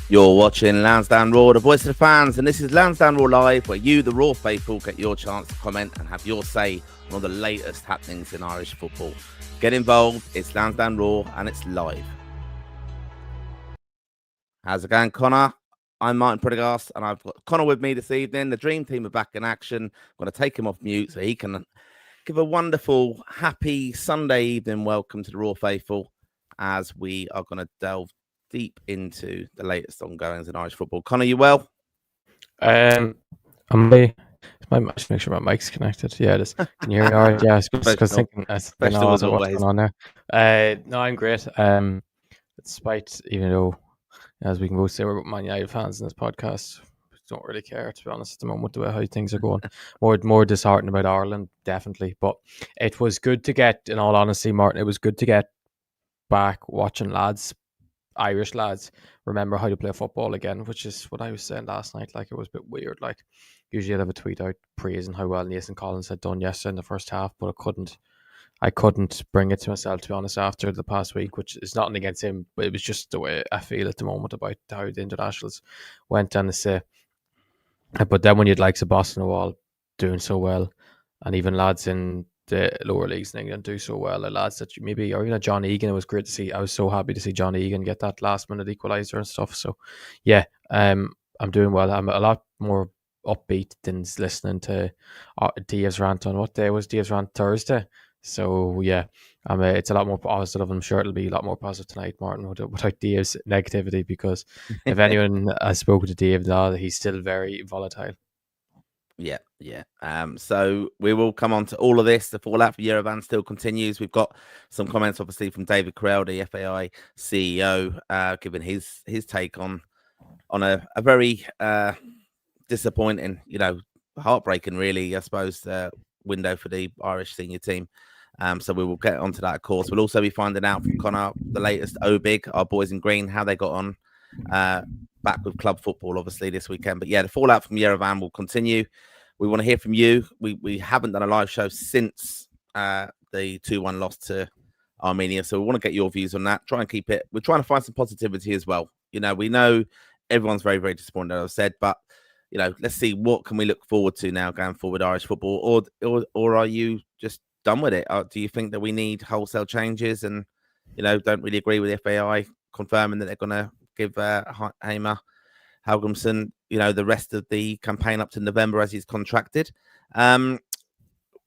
You're watching Lansdowne Raw, the voice of the fans, and this is Lansdowne Raw Live, where you, the Raw faithful, get your chance to comment and have your say on all the latest happenings in Irish football. Get involved, it's Lansdowne Raw, and it's live. How's it going, Connor? I'm Martin Prendergast, and I've got Connor with me this evening. The Dream Team are back in action. I'm going to take him off mute so he can give a wonderful, happy Sunday evening welcome to the Raw faithful as we are going to delve deep into the latest ongoings in Irish football. Connor, you well? I should make sure my mic's connected. Yeah, it is. Can you hear me all right? Yeah, because thinking what's going on there. No, I'm great. Despite, even though, as we can both say, we're Man United fans in this podcast, we don't really care, to be honest, at the moment, the way how things are going. more disheartened about Ireland, definitely. But it was good to get, in all honesty, Martin, it was good to get back watching Irish lads remember how to play football again, which is what I was saying last night. Like, it was a bit weird. Like, usually I'd have a tweet out praising how well Nathan Collins had done yesterday in the first half, but I couldn't bring it to myself, to be honest, after the past week, which is nothing against him, but it was just the way I feel at the moment about how the internationals went down the say. But then when you'd like to Boston a wall doing so well, and even lads in the lower leagues in England do so well, the lads that or even a John Egan, it was great to see. I was so happy to see John Egan get that last minute equaliser and stuff. So yeah, I'm doing well. I'm a lot more upbeat than listening to Dave's rant on what day was Dave's rant? Thursday. So yeah, it's a lot more positive. I'm sure it'll be a lot more positive tonight, Martin, without Dave's negativity, because if anyone has spoken to Dave now, he's still very volatile. Yeah. So we will come on to all of this. The fallout for Yerevan still continues. We've got some comments, obviously, from David Crowell, the FAI CEO, giving his take on a very disappointing, heartbreaking, really, I suppose, window for the Irish senior team. So we will get onto that, of course. We'll also be finding out from Connor the latest OBIG, our boys in green, how they got on back with club football, obviously, this weekend. But yeah, the fallout from Yerevan will continue. We want to hear from you. We haven't done a live show since the 2-1 loss to Armenia, so we want to get your views on that. Try and keep it. We're trying to find some positivity as well. We know everyone's very, very disappointed, as I've said, but let's see what can we look forward to now going forward, Irish football, or are you just done with it? Do you think that we need wholesale changes and don't really agree with the FAI confirming that they're going to give Hamer Halgrimsson the rest of the campaign up to November as he's contracted? One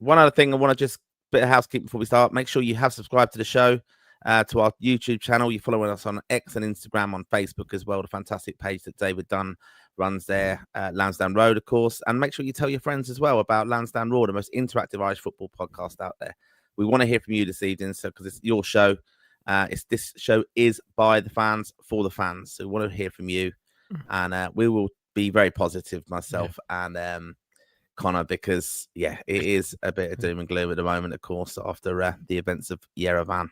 other thing I want to just bit of housekeeping before we start. Make sure you have subscribed to the show, to our YouTube channel. You're following us on X and Instagram, on Facebook as well. The fantastic page that David Dunn runs there, Lansdowne Road, of course. And make sure you tell your friends as well about Lansdowne Raw, the most interactive Irish football podcast out there. We want to hear from you this evening, so because it's your show. This show is by the fans for the fans, so we want to hear from you, and we will be very positive, myself and Connor, because it is a bit of doom and gloom at the moment, of course, after the events of Yerevan.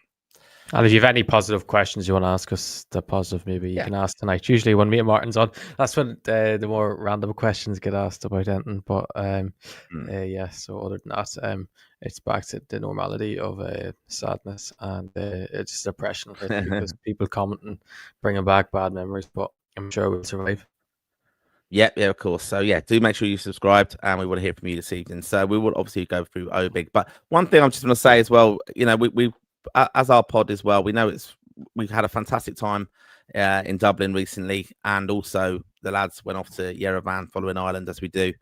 And if you have any positive questions you want to ask us, the positive maybe you can ask tonight. Usually when me and Martin's on, that's when the more random questions get asked about anything. But so other than that, it's back to the normality of sadness and it's just depression because people commenting, bringing back bad memories. But I'm sure we'll survive. Yeah, of course. So do make sure you subscribed, and we want to hear from you this evening. So we will obviously go through OBIG. But one thing I'm just going to say as well, we as our pod as well, we know we've had a fantastic time in Dublin recently, and also the lads went off to Yerevan following Ireland, as we do,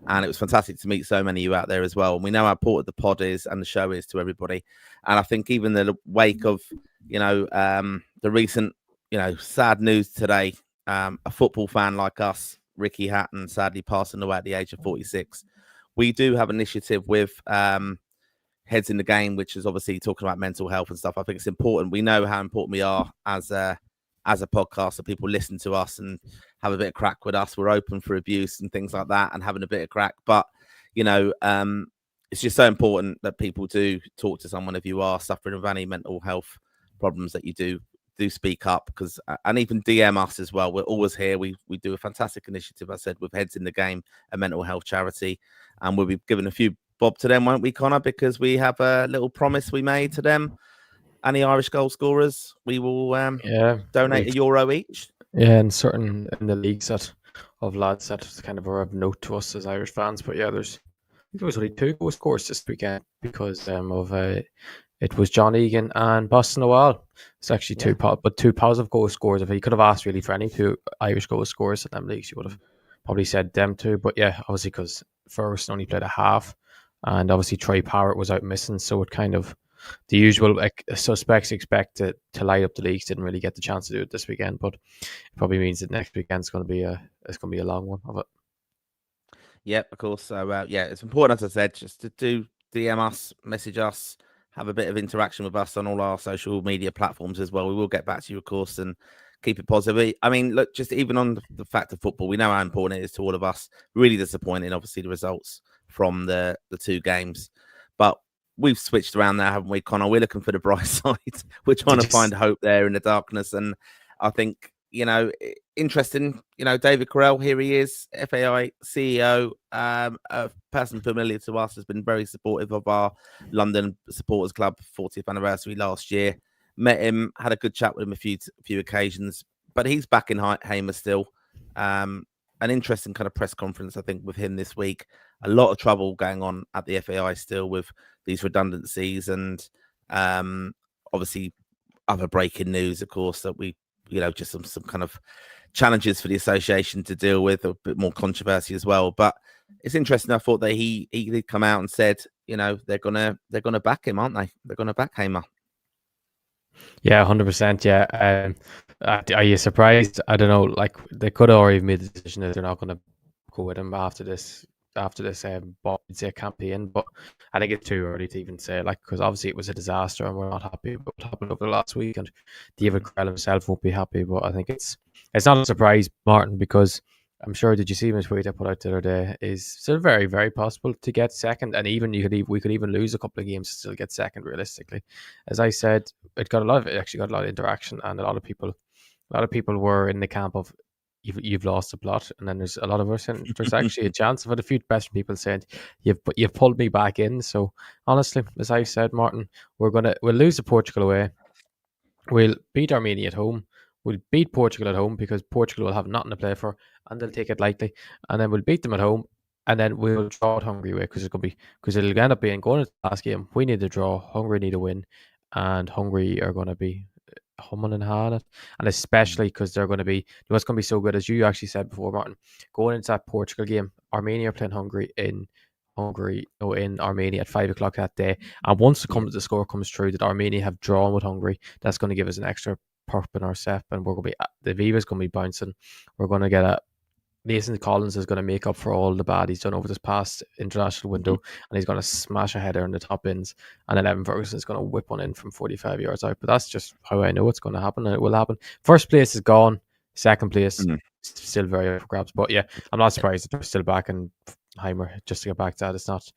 and it was fantastic to meet so many of you out there as well. And we know how important the pod is and the show is to everybody. And I think even the wake of the recent sad news today, a football fan like us, Ricky Hatton, sadly passing away at the age of 46. We do have an initiative with Heads in the Game, which is obviously talking about mental health and stuff. I think it's important. We know how important we are as a podcast, so people listen to us and have a bit of crack with us. We're open for abuse and things like that and having a bit of crack. But, it's just so important that people do talk to someone if you are suffering of any mental health problems, that you do speak up, because and even DM us as well. We're always here. We do a fantastic initiative, I said, with Heads in the Game, a mental health charity, and we'll be giving a few bob to them, won't we, Connor? Because we have a little promise we made to them. Any Irish goal scorers, we will donate €1 each. Yeah, and certain in the leagues of lads that kind of are of note to us as Irish fans. But yeah, there was only 2 goal scores this weekend because of it was John Egan and Boston Noel. It's actually two positive goal scores. If he could have asked really for any 2 Irish goal scores in them leagues, you would have probably said them 2. But yeah, obviously because Ferguson only played a half, and obviously Troy Parrott was out missing, so it kind of the usual suspects expect to light up the leagues didn't really get the chance to do it this weekend, but it probably means that next weekend's going to be a long one of it. Yep, of course. So it's important, as I said, just to do DM us, message us, have a bit of interaction with us on all our social media platforms as well. We will get back to you, of course, and keep it positive. I mean, look, just even on the fact of football, we know how important it is to all of us. Really disappointing, obviously, the results from the 2 games, but we've switched around now, haven't we, Connor? We're looking for the bright side. We're trying to find hope there in the darkness, and I think, interesting. David Carell, here he is, FAI CEO, a person familiar to us, has been very supportive of our London Supporters Club 40th anniversary last year. Met him, had a good chat with him a few occasions, but he's back in Hamer still. An interesting kind of press conference, I think, with him this week. A lot of trouble going on at the FAI still with these redundancies and obviously other breaking news, of course, that we just some kind of challenges for the association to deal with, a bit more controversy as well. But it's interesting. I thought that he did come out and said, they're gonna back him, aren't they? They're gonna back Hamer. Yeah, 100%. Yeah. Are you surprised? I don't know. Like they could have already made the decision that they're not going to go with him after this campaign, but I think it's too early to even say, because obviously it was a disaster and we're not happy with what happened over the last week, and David Carell himself won't be happy. But I think it's not a surprise, Martin, because I'm sure, did you see my tweet I put out the other day? Is still very, very possible to get second, and even we could even lose a couple of games to still get second. Realistically, as I said, it actually got a lot of interaction, and a lot of people were in the camp of you've lost the plot, and then there's a lot of us, and there's actually a chance of it. A few best people saying you've pulled me back in. So honestly, as I said, Martin, we'll lose to Portugal away. We'll beat Armenia at home. We'll beat Portugal at home because Portugal will have nothing to play for and they'll take it lightly. And then we'll beat them at home, and then we'll draw at Hungary away because it'll end up being going into the last game. We need to draw. Hungary need to win, and Hungary are going to be humming and hawing it. And especially because they're going to be, what's going to be so good, as you actually said before, Martin, going into that Portugal game. Armenia are playing Hungary in Armenia at 5 o'clock that day. And once the score comes through that Armenia have drawn with Hungary, that's going to give us an extra perp in our step, and we're going to be, the Viva's going to be bouncing. We're going to get Nathan Collins is going to make up for all the bad he's done over this past international window, and he's going to smash a header in the top ends, and then Evan Ferguson is going to whip one in from 45 yards out. But that's just how I know it's going to happen, and it will happen. First place is gone. Second place still very up for grabs. But yeah, I'm not surprised that they're still back in Heimer. Just to get back to that, it's not.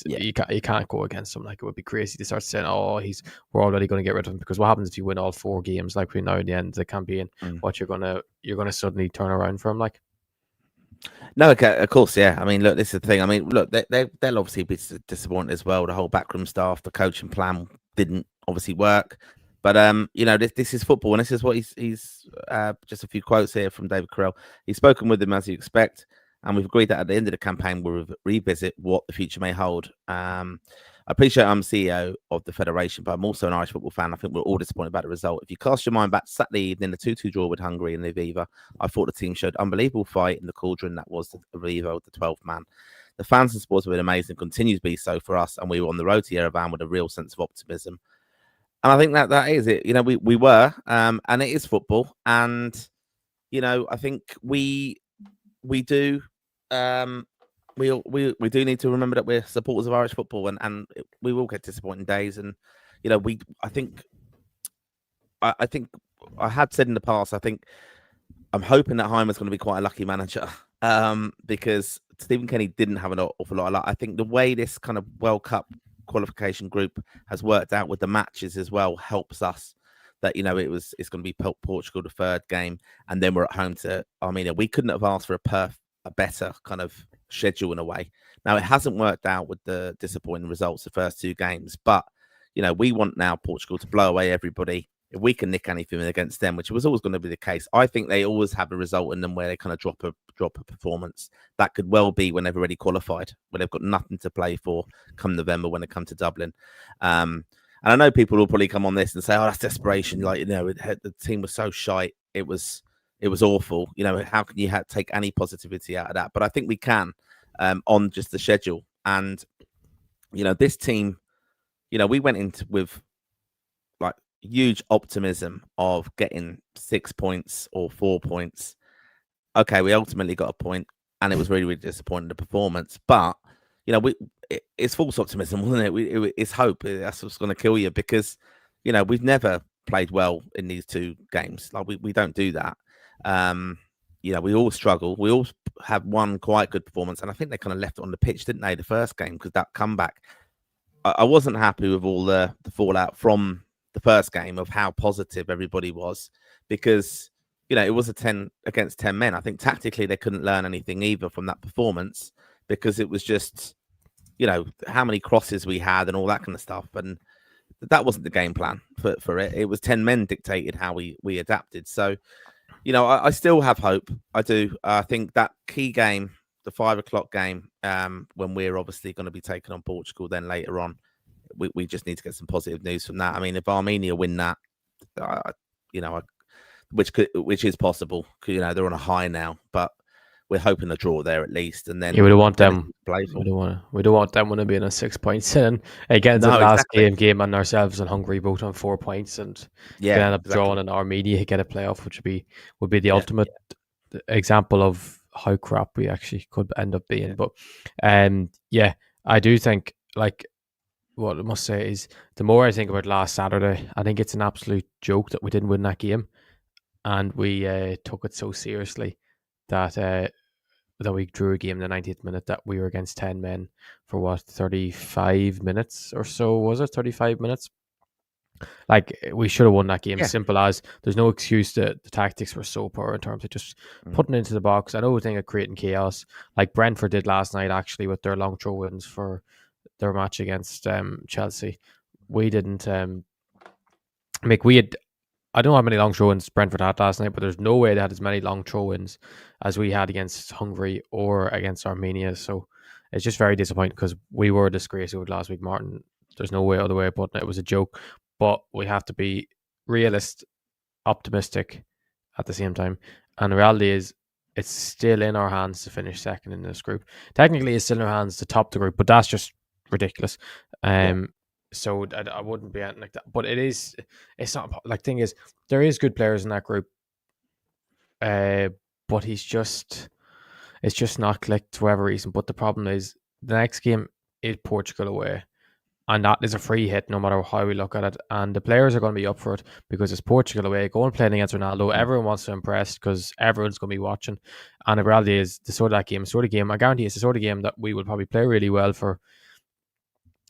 You can't go against him. Like, it would be crazy to start saying, we're already going to get rid of him, because what happens if you win all 4 games like we now at the end of the campaign? What you're gonna suddenly turn around for him like? No, okay, of course, yeah. I mean, look, this is the thing. I mean, look, they'll obviously be disappointed as well. The whole backroom staff, the coaching plan didn't obviously work. But this is football, and this is what he's just a few quotes here from David Carell. He's spoken with them as you expect, and we've agreed that at the end of the campaign we'll revisit what the future may hold. I appreciate I'm CEO of the Federation, but I'm also an Irish football fan. I think we're all disappointed about the result. If you cast your mind back to Saturday evening, the 2-2 draw with Hungary in the Aviva, I thought the team showed unbelievable fight in the cauldron that was the Aviva with the 12th man. The fans and supporters have been amazing, continue to be so for us, and we were on the road to Yerevan with a real sense of optimism. And I think that is it. We were, and it is football. And, I think we do... We do need to remember that we're supporters of Irish football, and we will get disappointing days. And I think I had said in the past, I think I'm hoping that Heimer's going to be quite a lucky manager, because Stephen Kenny didn't have an awful lot of luck. I think the way this kind of World Cup qualification group has worked out with the matches as well helps us. That it's going to be Portugal the 3rd game, and then we're at home to Armenia. We couldn't have asked for a better kind of schedule in a way. Now, it hasn't worked out with the disappointing results the first 2 games, but we want now Portugal to blow away everybody. if we can nick anything against them, which was always going to be the case, I think they always have a result in them where they kind of drop a performance. That could well be when they've already qualified, when they've got nothing to play for come November when they come to Dublin. And I know people will probably come on this and say, "Oh, that's desperation." Like, the team was so shite. It was awful. How can you take any positivity out of that? But I think we can on just the schedule. And this team, we went into with like huge optimism of getting 6 points or 4 points. Okay, we ultimately got a point, and it was really, really disappointing, the performance. But it's false optimism, wasn't it? It's hope. That's what's going to kill you, because we've never played well in these two games. Like, we don't do that. We all struggle. We all have one quite good performance, and I think they kind of left it on the pitch, didn't they, the first game, because that comeback. I wasn't happy with all the fallout from the first game of how positive everybody was, because it was a 10 against 10 men. I think tactically they couldn't learn anything either from that performance, because it was just how many crosses we had and all that kind of stuff, and that wasn't the game plan for it. It was 10 men dictated how we adapted. So I still have hope. I do. I think that key game, the 5 o'clock game, when we're obviously going to be taking on Portugal, then later on, we just need to get some positive news from that. I mean, if Armenia win that, which is possible, because they're on a high now, but we're hoping to draw there at least, and then we don't want them. We don't want them when to be in a 6 points in against the last game, and ourselves and Hungary both on 4 points, and end up drawing in Armenia, get a playoff, which would be the ultimate example of how crap we actually could end up being. But I do think, like, what I must say is, the more I think about last Saturday, I think it's an absolute joke that we didn't win that game, and we took it so seriously that we drew a game in the 90th minute, that we were against 10 men for 35 minutes or so. Was it 35 minutes? Like, we should have won that game. Simple as. There's no excuse. The tactics were so poor in terms of just putting it into the box. I know we think of creating chaos, like Brentford did last night, actually, with their long throw wins for their match against Chelsea. We didn't I don't know how many long throw-ins Brentford had last night, but there's no way they had as many long throw-ins as we had against Hungary or against Armenia. So it's just very disappointing, because we were a disgrace over last week, Martin. There's no other way of putting it. It was a joke. But we have to be optimistic at the same time. And the reality is, it's still in our hands to finish second in this group. Technically, it's still in our hands to top the group, but that's just ridiculous. So I wouldn't be anything like that. But it's not, like, thing is, there is good players in that group. But it's just not clicked for whatever reason. But the problem is, the next game is Portugal away, and that is a free hit no matter how we look at it. And the players are going to be up for it, because it's Portugal away, going playing against Ronaldo. Everyone wants to impress, because everyone's going to be watching. And the reality is, the sort of game, I guarantee it's the sort of game that we will probably play really well for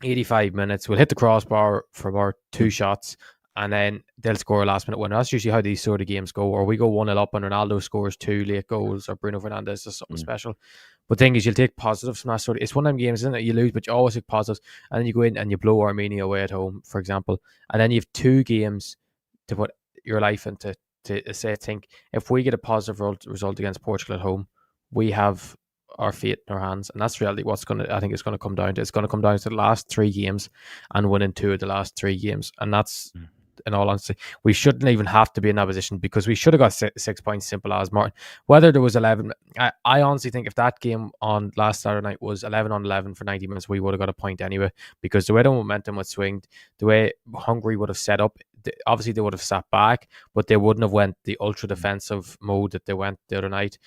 85 minutes. We'll hit the crossbar for about 2 shots, and then they'll score a last minute winner. That's usually how these sort of games go. Or we go 1-0 up and Ronaldo scores 2 late goals, or Bruno Fernandes does something special. But the thing is, you'll take positives from that sort of. It's one of them games, isn't it? You lose, but you always take positives, and then you go in and you blow Armenia away at home, for example, and then you have 2 games to put your life into. To say, think if we get a positive result against Portugal at home, we have our fate in our hands, and that's really what's going to. I think it's going to come down to. It's going to come down to the last 3 games and winning 2 of the last 3 games, and that's. In all honesty, we shouldn't even have to be in that position, because we should have got 6 points, simple as, Martin. Whether there was 11, I honestly think if that game on last Saturday night was 11-on-11 for 90 minutes, we would have got a point anyway, because the way the momentum was swinged, the way Hungary would have set up, obviously they would have sat back, but they wouldn't have went the ultra defensive mode that they went the other night.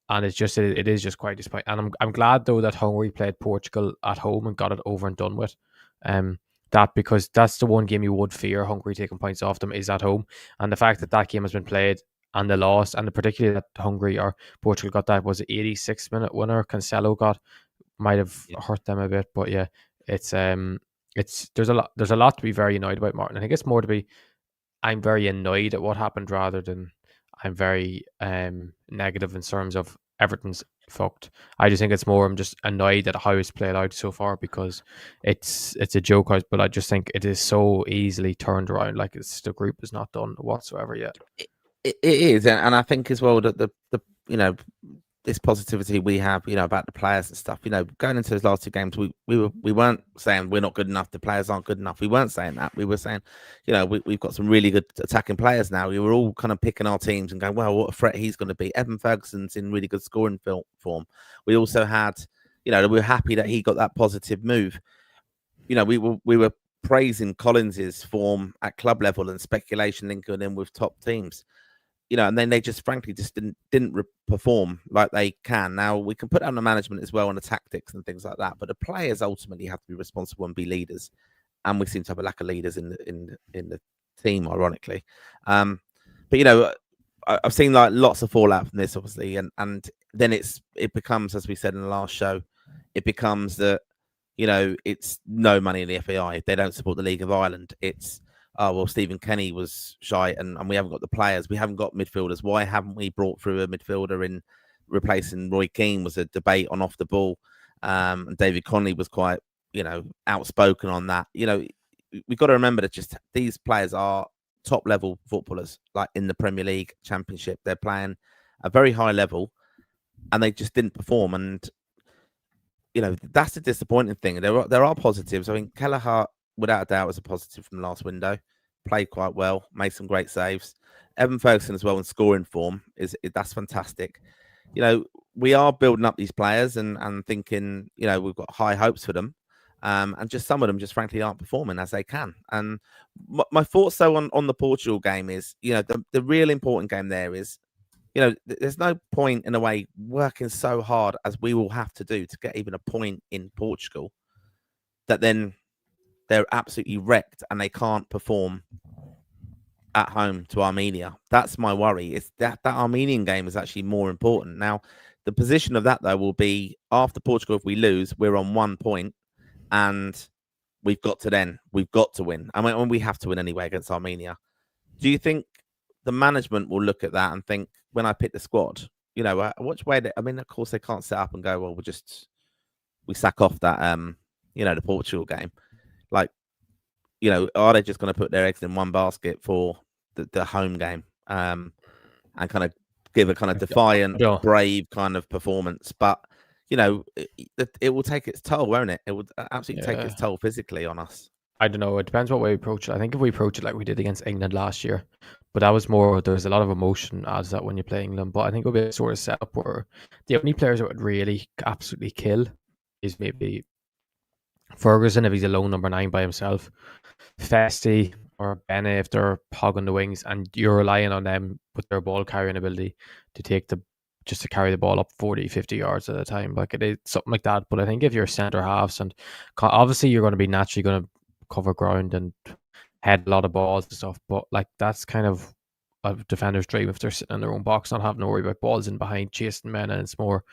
And it is just quite disappointing. And I'm glad, though, that Hungary played Portugal at home and got it over and done with. Because that's the one game you would fear Hungary taking points off them, is at home. And the fact that game has been played and they lost, and particularly that Hungary or Portugal got that, was it 86-minute winner Cancelo got, might have hurt them a bit. But yeah, it's there's a lot to be very annoyed about, Martin. I think it's more to be, I'm very annoyed at what happened, rather than I'm very negative in terms of everything's fucked. I just think it's more I'm just annoyed at how it's played out so far because it's a joke, but I just think it is so easily turned around. Like the group is not done whatsoever yet. It is, and I think as well that the this positivity we have, about the players and stuff, going into those last two games, we weren't saying we're not good enough, the players aren't good enough. We weren't saying that. We were saying, we've got some really good attacking players now. We were all kind of picking our teams and going, well, what a threat he's going to be. Evan Ferguson's in really good scoring form. We also had, we were happy that he got that positive move. We were praising Collins's form at club level and speculation linking him with top teams. And then they just frankly just didn't perform like they can. Now we can put on the management as well and the tactics and things like that, but the players ultimately have to be responsible and be leaders. And we seem to have a lack of leaders in the team, ironically. But I've seen like lots of fallout from this, obviously, and then it becomes, as we said in the last show, it becomes that it's no money in the FAI. They don't support the League of Ireland. It's Stephen Kenny was shy and we haven't got the players. We haven't got midfielders. Why haven't we brought through a midfielder in replacing Roy Keane? Was a debate on off the ball. And David Connolly was quite, outspoken on that. We've got to remember that just these players are top level footballers, like in the Premier League, Championship. They're playing a very high level and they just didn't perform. And, that's the disappointing thing. There are positives. I mean, Kelleher, without a doubt, was a positive from the last window. Played quite well, made some great saves. Evan Ferguson as well in scoring form that's fantastic. We are building up these players and thinking, we've got high hopes for them. And just some of them just frankly aren't performing as they can. And my thoughts though on the Portugal game is, the real important game there is, there's no point in a way working so hard as we will have to do to get even a point in Portugal that then they're absolutely wrecked and they can't perform at home to Armenia. That's my worry. It's that Armenian game is actually more important. Now, the position of that, though, will be after Portugal, if we lose, we're on 1 point and we've got to win. I mean, we have to win anyway against Armenia. Do you think the management will look at that and think, when I pick the squad, which way of course, they can't set up and go, well, we sack off that, the Portugal game. Like, are they just going to put their eggs in one basket for the home game and kind of give a kind of defiant, brave kind of performance? But, it will take its toll, won't it? It would absolutely take its toll physically on us. I don't know. It depends what way we approach it. I think if we approach it like we did against England last year, but that was more, there was a lot of emotion as that when you play England. But I think it'll be a sort of setup where the only players that would really absolutely kill is maybe Ferguson if he's alone number 9 by himself, Festy or Bennett if they're hogging the wings, and you're relying on them with their ball carrying ability to carry the ball up 40, 50 yards at a time. Like it is something like that. But I think if you're centre halves, and obviously you're going to be naturally going to cover ground and head a lot of balls and stuff, but like that's kind of a defender's dream if they're sitting in their own box, not having to worry about balls in behind chasing men, and it's more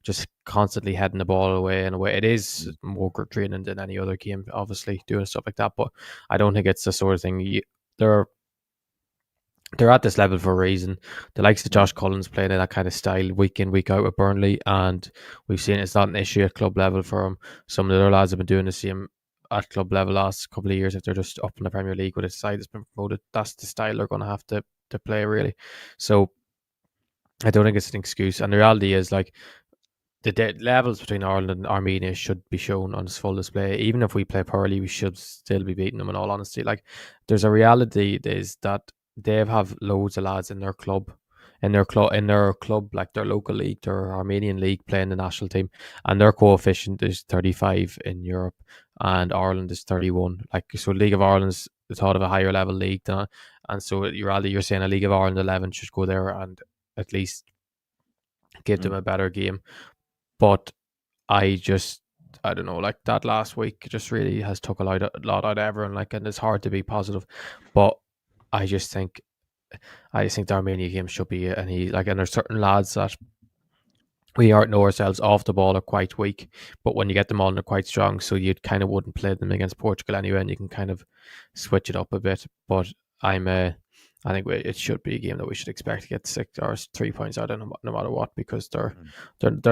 just constantly heading the ball away and away. It is more draining than any other game, obviously, doing stuff like that, but I don't think it's the sort of thing they're at this level for a reason. The likes of Josh Collins playing in that kind of style week in, week out with Burnley, and we've seen it's not an issue at club level for him. Some of the other lads have been doing the same at club level last couple of years. If they're just up in the Premier League with a side that's been promoted, that's the style they're going to have to play, really. So I don't think it's an excuse. And the reality is, like, the levels between Ireland and Armenia should be shown on its full display. Even if we play poorly, we should still be beating them, in all honesty. Like, there's a reality is that they have loads of lads in their club, like their local league, their Armenian league, playing the national team, and their coefficient is 35 in Europe, and Ireland is 31. Like, so League of Ireland's the thought of a higher level league, and so you're saying a League of Ireland 11 should go there and at least give them a better game. But I don't know, like that last week just really has took a lot out of everyone, like, and it's hard to be positive, but I just think the Armenia game should be and there's certain lads that we know ourselves off the ball are quite weak, but when you get them on, they're quite strong. So you kind of wouldn't play them against Portugal anyway, and you can kind of switch it up a bit. But I'm I think it should be a game that we should expect to get 6 or 3 points out of no matter what, because they're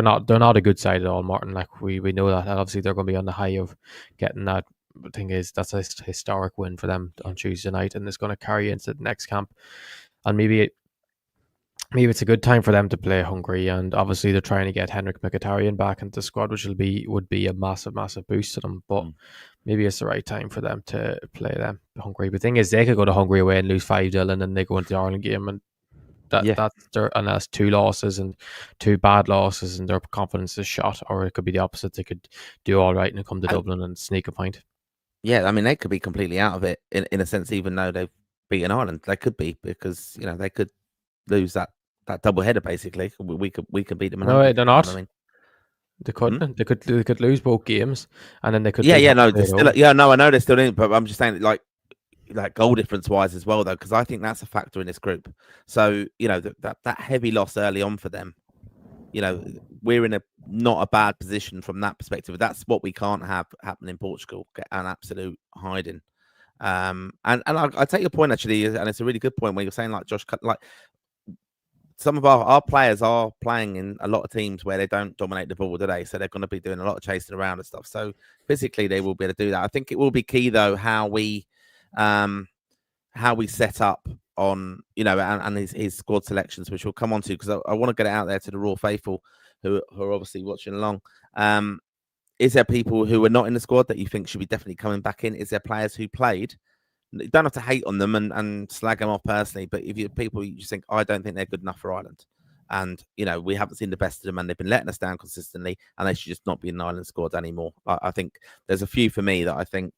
not a good side at all, Martin. Like we know that, and obviously they're going to be on the high of getting that. The thing is, that's a historic win for them on Tuesday night, and it's going to carry into the next camp. And maybe it's a good time for them to play Hungary, and obviously they're trying to get Henrik Mkhitaryan back into the squad, which would be a massive boost to them. But maybe it's the right time for them to play them Hungary. But the thing is, they could go to Hungary away and lose 5-0, and then they go into the Ireland game, and that's 2 losses and 2 bad losses, and their confidence is shot. Or it could be the opposite; they could do all right and come to Dublin and sneak a point. Yeah, I mean, they could be completely out of it in a sense, even though they've beaten Ireland. They could be, because they could lose that double header. Basically, we could beat them. No, they're not. I mean, they couldn't. They could lose both games, and then they could. I know they're still in, but I'm just saying, like goal difference wise as well, though, because I think that's a factor in this group. So that heavy loss early on for them. We're in not a bad position from that perspective. That's what we can't have happen in Portugal. Get an absolute hiding. And I take your point actually, and it's a really good point where you're saying, like, Josh, like some of our players are playing in a lot of teams where they don't dominate the ball today, so they're going to be doing a lot of chasing around and stuff. So physically, they will be able to do that. I think it will be key though how we set up on and his squad selections, which we'll come on to, because I want to get it out there to the Raw faithful who are obviously watching along. Is there people who are not in the squad that you think should be definitely coming back in? Is there players who played? You don't have to hate on them and slag them off personally, but if you people you just think, I don't think they're good enough for Ireland, and we haven't seen the best of them, and they've been letting us down consistently, and they should just not be in the Ireland squad anymore. I think there's a few for me that I think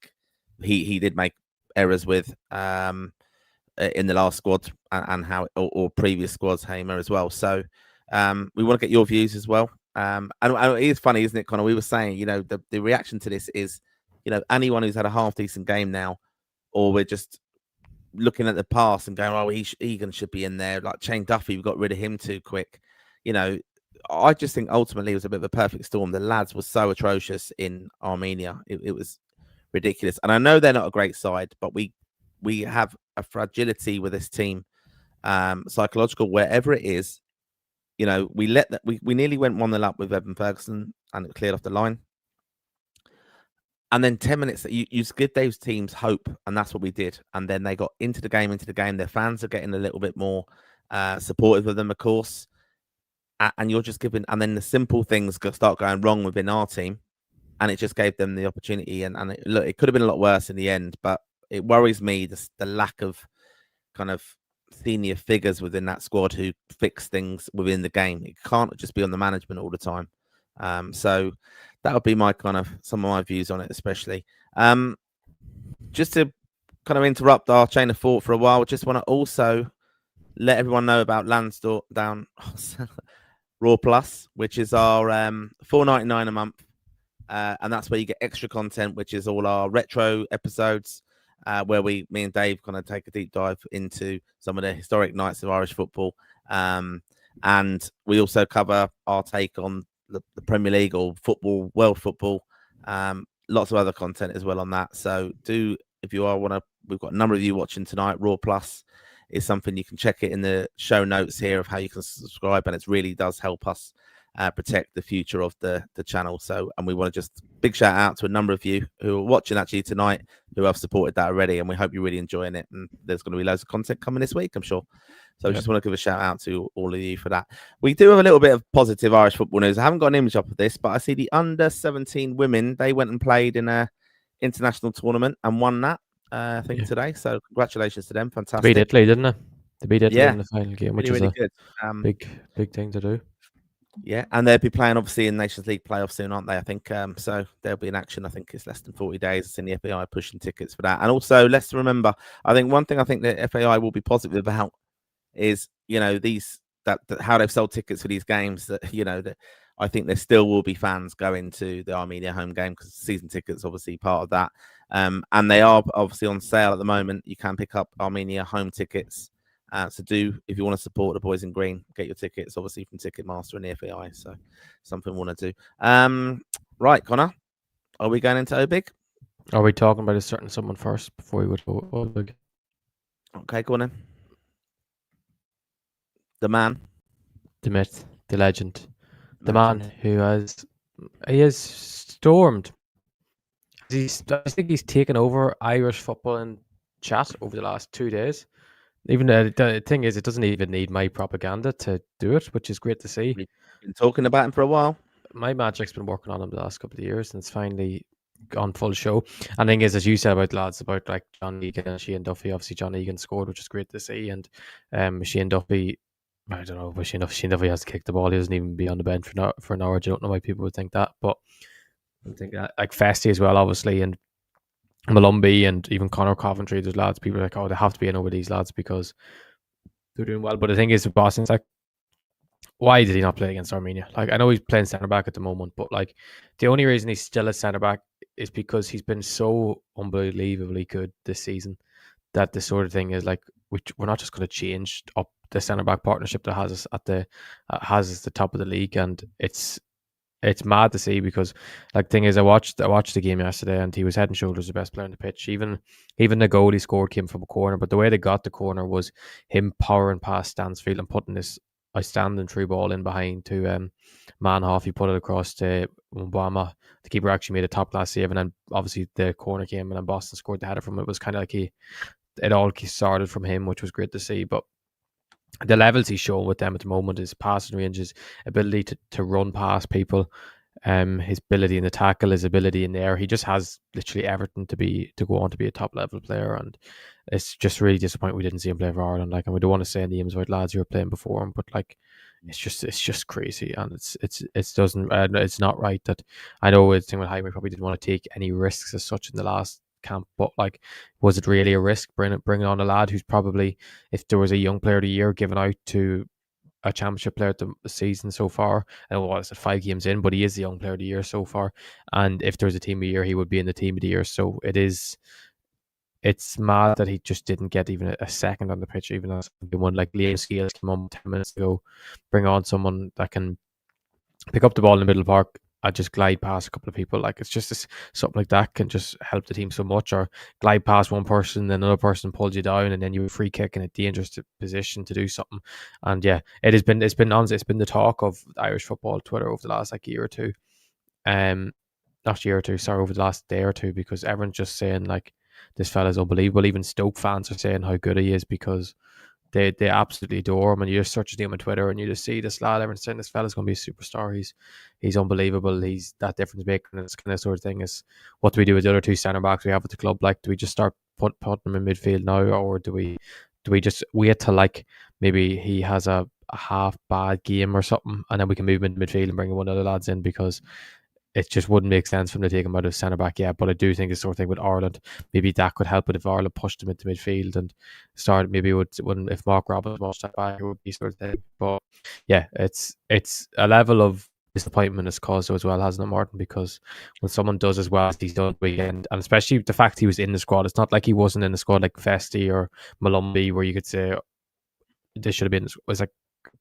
he did make errors with in the last squad and how or previous squads, Hamer, as well. So we want to get your views as well. And it is funny, isn't it, Connor? We were saying, the reaction to this is, anyone who's had a half decent game now, or we're just looking at the past and going, oh, Egan should be in there. Like Shane Duffy, we got rid of him too quick. I just think ultimately it was a bit of a perfect storm. The lads were so atrocious in Armenia. It was ridiculous. And I know they're not a great side, but we have a fragility with this team, psychological, wherever it is. We nearly went 1-0 up with Evan Ferguson and it cleared off the line. And then 10 minutes, you give those teams hope, and that's what we did. And then they got into the game. Their fans are getting a little bit more supportive of them, of course. And you're just giving, and then the simple things start going wrong within our team, and it just gave them the opportunity. And it could have been a lot worse in the end, but it worries me the lack of kind of senior figures within that squad who fix things within the game. It can't just be on the management all the time. So that would be my some of my views on it, especially. Just to kind of interrupt our chain of thought for a while, just want to also let everyone know about Lansdowne Raw Plus, which is our $4.99 a month, and that's where you get extra content, which is all our retro episodes, where me and Dave kind of take a deep dive into some of the historic nights of Irish football, and we also cover our take on the Premier League or football, world football, lots of other content as well on that. So if you we've got a number of you watching tonight. Raw Plus is something you can check it in the show notes here of how you can subscribe, and it really does help us protect the future of the channel. So, and we want to just big shout out to a number of you who are watching actually tonight who have supported that already, and we hope you're really enjoying it. And there's going to be loads of content coming this week, I'm sure. So I just want to give a shout out to all of you for that. We do have a little bit of positive Irish football news. I haven't got an image up of this, but I see the under-17 women, they went and played in a international tournament and won that, I think, today. So congratulations to them. Fantastic. They beat Italy, didn't they? They beat Italy in the final game, which really, is really good. Big thing to do. Yeah, and they'll be playing obviously in Nations League playoffs soon, aren't they? I think so. They'll be in action. I think it's less than 40 days. It's in the FAI pushing tickets for that. And also, let's remember, I think one thing I think the FAI will be positive about is how they've sold tickets for these games. That I think there still will be fans going to the Armenia home game because season tickets obviously part of that. And they are obviously on sale at the moment. You can pick up Armenia home tickets. So if you want to support the boys in green, get your tickets obviously from Ticketmaster and the FAI. So something we want to do. Right, Connor, are we going into Obig? Are we talking about a certain someone first before we would go Obig? Okay, go on then. The man, the myth, the legend, the man who has stormed. I think he's taken over Irish football and chat over the last 2 days. Even the thing is, it doesn't even need my propaganda to do it, which is great to see. we've been talking about him for a while. My Magic's been working on him the last couple of years, and it's finally on full show. And the thing is, as you said about lads, about like John Egan and Shane Duffy, obviously John Egan scored, which is great to see. And Shane Duffy, I don't know, but Shane Duffy has to kick the ball. He doesn't even be on the bench for an hour. I don't know why people would think that, but I think that like Festy as well, obviously, and Malumbi and even Connor Coventry, there's lads, people are like, oh, they have to be in over these lads because they're doing well. But the thing is with Boston, it's like, why did he not play against Armenia? Like, I know he's playing centre back at the moment, but like, the only reason he's still a centre back is because he's been so unbelievably good this season that the sort of thing is like, we're not just going to change up the centre back partnership that has us at the top of the league, and it's mad to see because like thing is I watched the game yesterday and he was head and shoulders the best player on the pitch. Even the goal he scored came from a corner, but the way they got the corner was him powering past Stansfield and putting this outstanding through ball in behind to Manhoff. He put it across to Mbama. The keeper actually made a top class save, and then obviously the corner came and then Boston scored the header from it. It was kind of like it all started from him, which was great to see. But the levels he's showing with them at the moment, his passing range, his ability to run past people, his ability in the tackle, his ability in there. He just has literally everything to go on to be a top level player, and it's just really disappointing we didn't see him play for Ireland. Like, and we don't want to say names about lads who were playing before him, but like, it's just crazy, and it's not right. That I know it's thing with Jaime probably didn't want to take any risks as such in the last camp, but like, was it really a risk bringing on a lad who's probably, if there was a young player of the year given out to a championship player at the season so far, and what is it, 5 games in, but he is the young player of the year so far, and if there was a team of the year he would be in the team of the year. So it's mad that he just didn't get even a second on the pitch, even as one like Liam Scales came on 10 minutes ago. Bring on someone that can pick up the ball in the middle of the park, I just glide past a couple of people. Like, it's just something like that can just help the team so much. Or glide past one person, then another person pulls you down, and then you have a free kick in a dangerous position to do something. And yeah, it's been the talk of Irish football Twitter over the last like year or two. Not year or two, sorry, over the last day or two, because everyone's just saying like, this fella's unbelievable. Even Stoke fans are saying how good he is because they absolutely adore him, and you just search his name on Twitter and you just see this lad. Everyone's saying this fella's going to be a superstar. He's unbelievable. He's that difference maker. And it's kind of sort of thing is, what do we do with the other 2 centre backs we have at the club? Like, do we just start putting them in midfield now, or do we just wait till like maybe he has a half bad game or something, and then we can move him into midfield and bring one of the lads in, because it just wouldn't make sense for him to take him out of centre back yet. But I do think the sort of thing with Ireland, maybe that could help it if Ireland pushed him into midfield and started. Maybe if Mark Roberts watched that back, it would be sort of thing. But yeah, it's a level of disappointment it's caused as well, hasn't it, Martin? Because when someone does as well as he's done weekend, and especially the fact he was in the squad, it's not like he wasn't in the squad like Festy or Malumbi, where you could say they should have been. It was like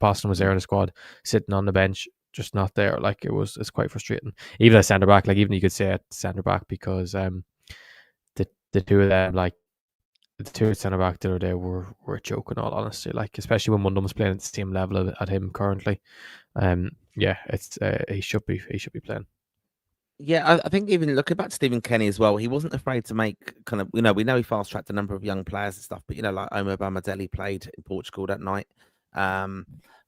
Boston was there in the squad, sitting on the bench, just not there. Like, it's quite frustrating. Even a centre back, like, even you could say a centre back, because the 2 of them, like the 2 centre back the other day were a joke in all honesty. Like, especially when one of them was playing at the same level at him currently. Yeah, it's he should be playing. Yeah, I think even looking back to Stephen Kenny as well, he wasn't afraid to make kind of, we know he fast tracked a number of young players and stuff, but like Omo Bamidele played in Portugal that night.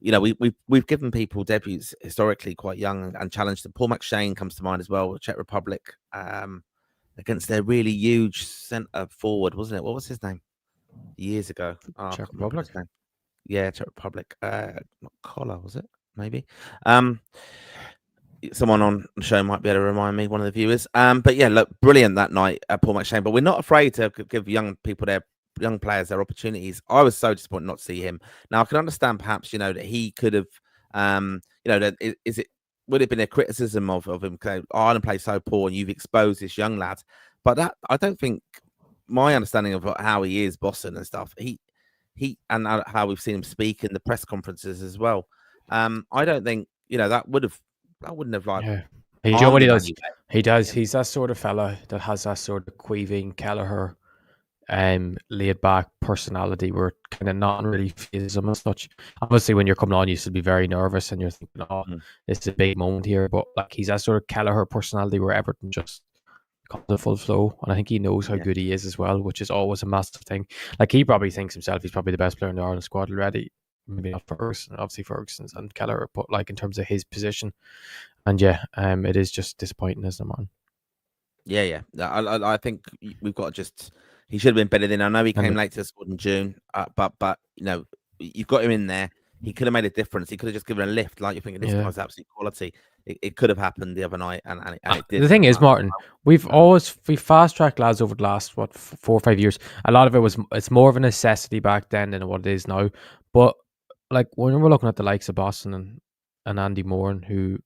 We've given people debuts historically quite young and challenged them. Paul McShane comes to mind as well, Czech Republic, against their really huge centre forward, wasn't it? What was his name? Years ago. Czech Republic. Yeah, Czech Republic. Not Collar, was it? Maybe. Someone on the show might be able to remind me, one of the viewers. But yeah, look, brilliant that night, Paul McShane. But we're not afraid to give young players their opportunities. I was so disappointed not to see him. Now I can understand perhaps, that he could have, would have been a criticism of him. Ireland plays so poor and you've exposed this young lad. But that, I don't think, my understanding of how he is bossing and stuff, he and how we've seen him speak in the press conferences as well. I don't think, that wouldn't have like. Yeah. You know what he does? He does. He's that sort of fella that has that sort of Queeving Kelleher laid back personality where kind of not really phases him as such. Obviously, when you're coming on, you should be very nervous and you're thinking, "Oh, this is a big moment here." But like he's that sort of Kelleher personality where everything just comes to full flow, and I think he knows how good he is as well, which is always a massive thing. Like he probably thinks himself he's probably the best player in the Ireland squad already. Maybe not Ferguson, obviously Ferguson's and Kelleher, but like in terms of his position, and it is just disappointing, isn't it, man? Yeah. I think we've got to just. He should have been better than. I know he came late to the squad in June, but you know you've got him in there. He could have made a difference. He could have just given a lift. Like you're thinking, this guy's absolute quality. It could have happened the other night, and it did. The thing is, Martin, we fast tracked lads over the last 4 or 5 years. A lot of it's more of a necessity back then than what it is now. But like when we're looking at the likes of Boston and Andy Moran, who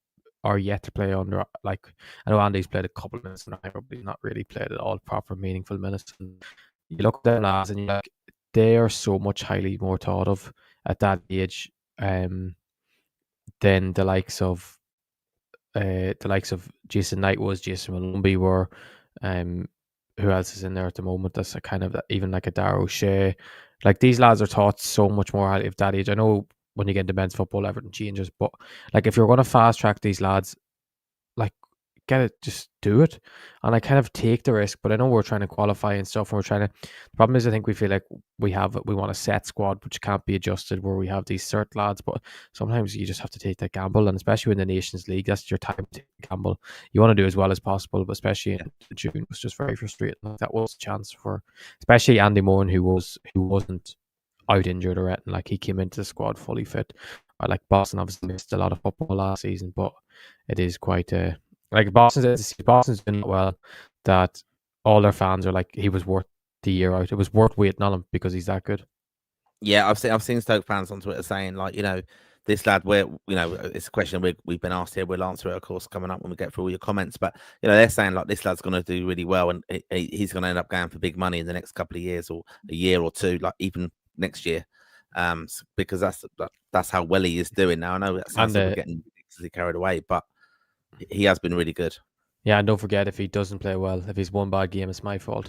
are yet to play under, like I know Andy's played a couple of minutes and I probably not really played at all proper meaningful minutes. And you look at them lads and you're like, they are so much highly more thought of at that age than the likes of Jason Knight was, Jason Malumbi were. Who else is in there at the moment? That's a kind of even like a Darrow Shea. Like these lads are taught so much more highly of that age. I know when you get into men's football, everything changes, but like if you're going to fast track these lads, like get it, just do it. And I kind of take the risk, but I know we're trying to qualify and stuff, and we're trying to. The problem is, I think we feel like we want a set squad which can't be adjusted, where we have these cert lads, but sometimes you just have to take that gamble, and especially in the Nations League, that's your time to take the gamble. You want to do as well as possible, but especially in June, it was just very frustrating. Like that was a chance for, especially Andy Moran, who wasn't out injured or anything. Like he came into the squad fully fit. Like Boston obviously missed a lot of football last season, but it is quite like Boston's doing well, that all their fans are like, he was worth the year out. It was worth waiting on him because he's that good. Yeah, I've seen Stoke fans on Twitter saying like, you know, this lad, it's a question we've been asked here. We'll answer it, of course, coming up when we get through all your comments. But you know, they're saying like this lad's going to do really well, and he's going to end up going for big money in the next couple of years, or a year or two, like even next year, because that's how well he is doing now. I know that sounds like we're getting ridiculously carried away, but he has been really good. Yeah, and don't forget, if he doesn't play well, if he's one bad game, it's my fault.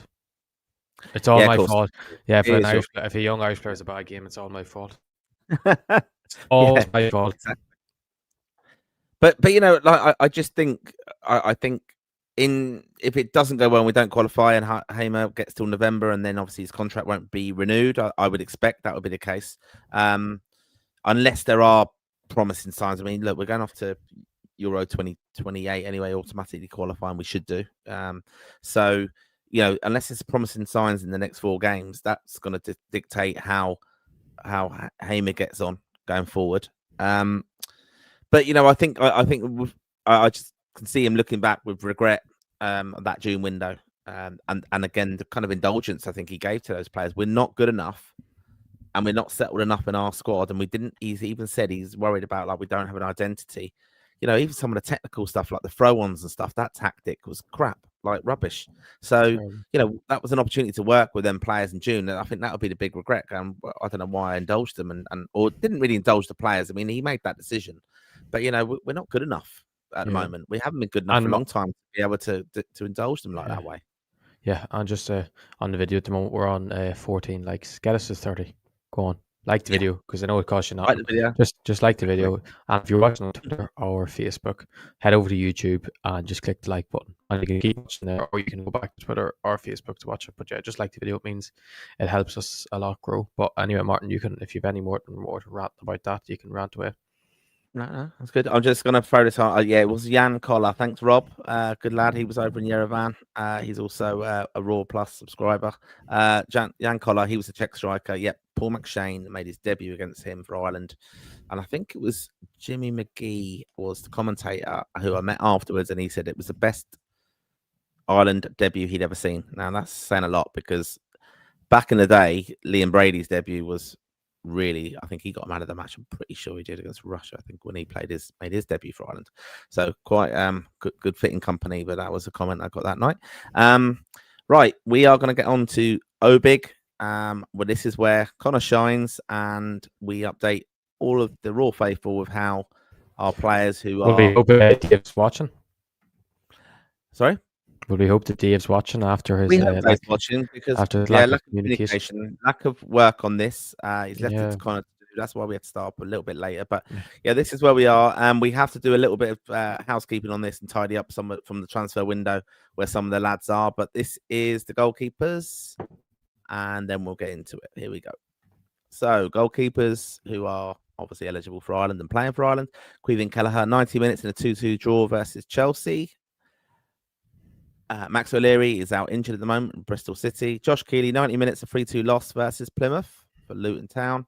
It's all my fault. Yeah, if a young Irish player has a bad game, it's all my fault. It's all my fault. Exactly. But you know, like I just think I think if it doesn't go well and we don't qualify and Hamer gets till November and then obviously his contract won't be renewed, I would expect that would be the case, unless there are promising signs. I mean, look, we're going off to Euro 2028 anyway, automatically qualifying. We should do so. You know, unless there's promising signs in the next 4 games, that's going to dictate how Hamer gets on going forward. But you know, I think I just can see him looking back with regret that June window, and again the kind of indulgence I think he gave to those players. We're not good enough, and we're not settled enough in our squad. And we didn't. He's even said he's worried about like we don't have an identity. You know, even some of the technical stuff like the throw-ons and stuff, that tactic was crap, like rubbish. So, you know, that was an opportunity to work with them players in June. And I think that would be the big regret. I don't know why I indulged them or didn't really indulge the players. I mean, he made that decision. But, you know, we're not good enough at the moment. We haven't been good enough for a long time to be able to indulge them like that way. Yeah, and just on the video at the moment, we're on 14 likes. Get us to 30. Go on. Like the video, because I know it costs you nothing. Like the video. Just like the video. And if you're watching on Twitter or Facebook, head over to YouTube and just click the like button. And you can keep watching there, or you can go back to Twitter or Facebook to watch it. But yeah, just like the video. It means it helps us a lot grow. But anyway, Martin, you can, if you have any more to rant about that, you can rant away. No, that's good. I'm just going to throw this on. Yeah, it was Jan Collar. Thanks, Rob. Good lad. He was over in Yerevan. He's also a Raw Plus subscriber. Jan Collar, he was a Czech striker. Yep, Paul McShane made his debut against him for Ireland. And I think it was Jimmy McGee was the commentator who I met afterwards, and he said it was the best Ireland debut he'd ever seen. Now, that's saying a lot because back in the day, Liam Brady's debut was really, I think he got man of the match. I'm pretty sure he did against Russia. I think when he made his debut for Ireland. So quite good fitting company. But that was a comment I got that night. Right, we are going to get on to Obig. Well, this is where Connor shines, and we update all of the Raw faithful with how our players who are. Dave's watching. Sorry. But we hope that Dave's watching after his We hope Dave's watching because after his lack lack of of communication. communication, lack of work on this. He's left it Yeah. to Connor to do. That's why we had to start up a little bit later. But yeah, this is where we are, and we have to do a little bit of housekeeping on this and tidy up some from the transfer window where some of the lads are. But this is the goalkeepers, and then we'll get into it. Here we go. So goalkeepers who are obviously eligible for Ireland and playing for Ireland: Queven Kelleher, 90 minutes in a 2-2 draw versus Chelsea. Max O'Leary is out injured at the moment in Bristol City. Josh Keeley, 90 minutes, a 3-2 loss versus Plymouth for Luton Town.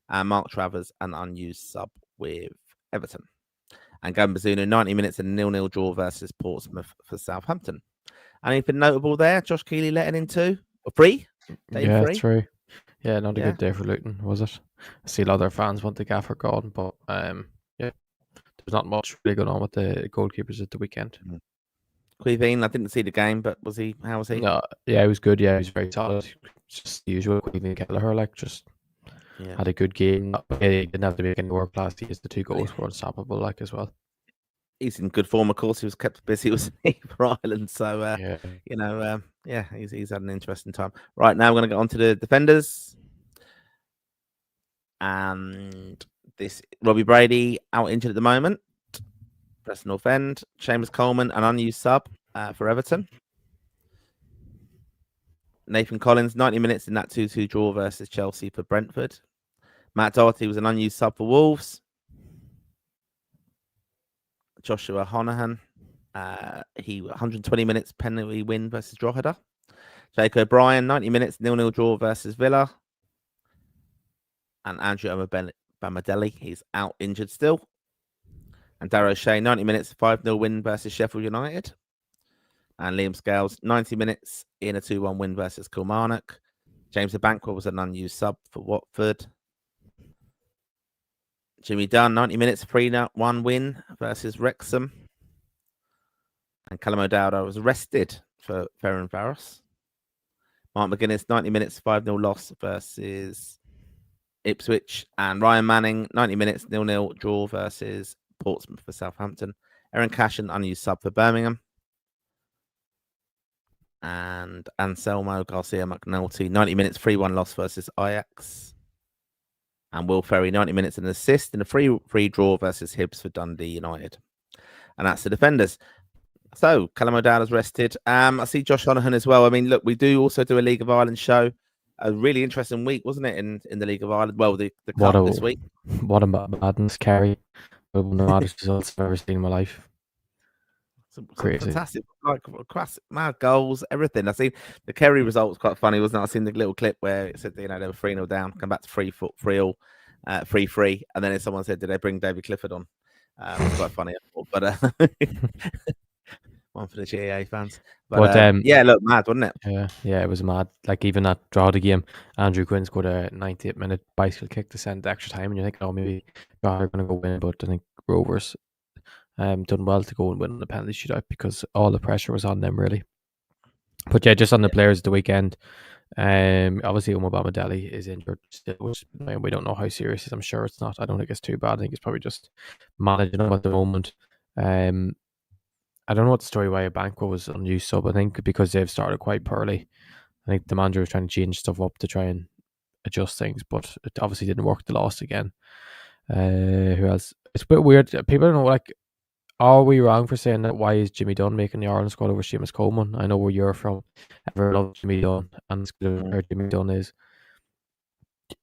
And Mark Travers, an unused sub with Everton. And Gambazzuno, 90 minutes, a 0-0 draw versus Portsmouth for Southampton. Anything notable there? Josh Keeley letting in two? Or three? Yeah, true. Yeah, not a good day for Luton, was it? I see a lot of their fans want the gaffer gone, but yeah, there's not much really going on with the goalkeepers at the weekend. Queven, I didn't see the game, but how was he? No, yeah, he was good. Yeah, he was very solid. Just the usual Queven Kelleher, had a good game. He didn't have to make any work class. He has the 2 goals were unstoppable, as well. He's in good form, of course. He was kept busy, wasn't he, for Ireland? So, he's had an interesting time. Right, now we're going to get on to the defenders. And this Robbie Brady out injured at the moment. Preston North End. Seamus Coleman, an unused sub for Everton. Nathan Collins, 90 minutes in that 2-2 draw versus Chelsea for Brentford. Matt Doherty was an unused sub for Wolves. Joshua Honohan, he 120 minutes penalty win versus Drogheda. Jake O'Brien, 90 minutes 0-0 draw versus Villa. And Andrew Bamadelli, he's out injured still. And Darrow Shea, 90 minutes 5-0 win versus Sheffield United. And Liam Scales, 90 minutes in a 2-1 win versus Kilmarnock. James Abankwell was an unused sub for Watford. Jimmy Dunn, 90 minutes, 3-1 win versus Wrexham. And Callum O'Dowd was arrested for Ferencváros. Mark McGuinness, 90 minutes, 5-0 loss versus Ipswich. And Ryan Manning, 90 minutes, 0-0 draw versus Portsmouth for Southampton. Aaron Cashin, unused sub for Birmingham. And Anselmo Garcia McNulty, 90 minutes, 3-1 loss versus Ajax. And Will Ferry, 90 minutes and an assist in a free draw versus Hibs for Dundee United. And that's the defenders. So, Callum O'Dowd is rested. I see Josh Honohan as well. I mean, look, we do also do a League of Ireland show. A really interesting week, wasn't it, in the League of Ireland? Well, the cup this week. What a madness, Kerry. One of the maddest results I've ever seen in my life. Some fantastic, mad goals, everything. I seen the Kerry result was quite funny, wasn't it? I seen the little clip where it said, they were 3-0 down, come back to 3-3, and then someone said, did they bring David Clifford on? It was quite funny, but one for the GAA fans. But yeah, look, mad, wasn't it? Yeah, it was mad. Even that draw the game, Andrew Quinn scored a 98-minute bicycle kick to send extra time, and you think, oh, maybe they're going to go win, but I think Rovers done well to go and win the penalty shootout because all the pressure was on them, really. But yeah, just on the players of the weekend, obviously Omar Deli is injured still, which we don't know how serious it is. I'm sure it's not. I don't think it's too bad. I think it's probably just managing him at the moment. I don't know what the story why Banco was unused sub. I think because they've started quite poorly. I think the manager was trying to change stuff up to try and adjust things, but it obviously didn't work. They lost again. Who else? It's a bit weird. People don't know, are we wrong for saying that? Why is Jimmy Dunn making the Ireland squad over Seamus Coleman? I know where you're from. Ever loved Jimmy Dunn, and as good as Jimmy Dunn is,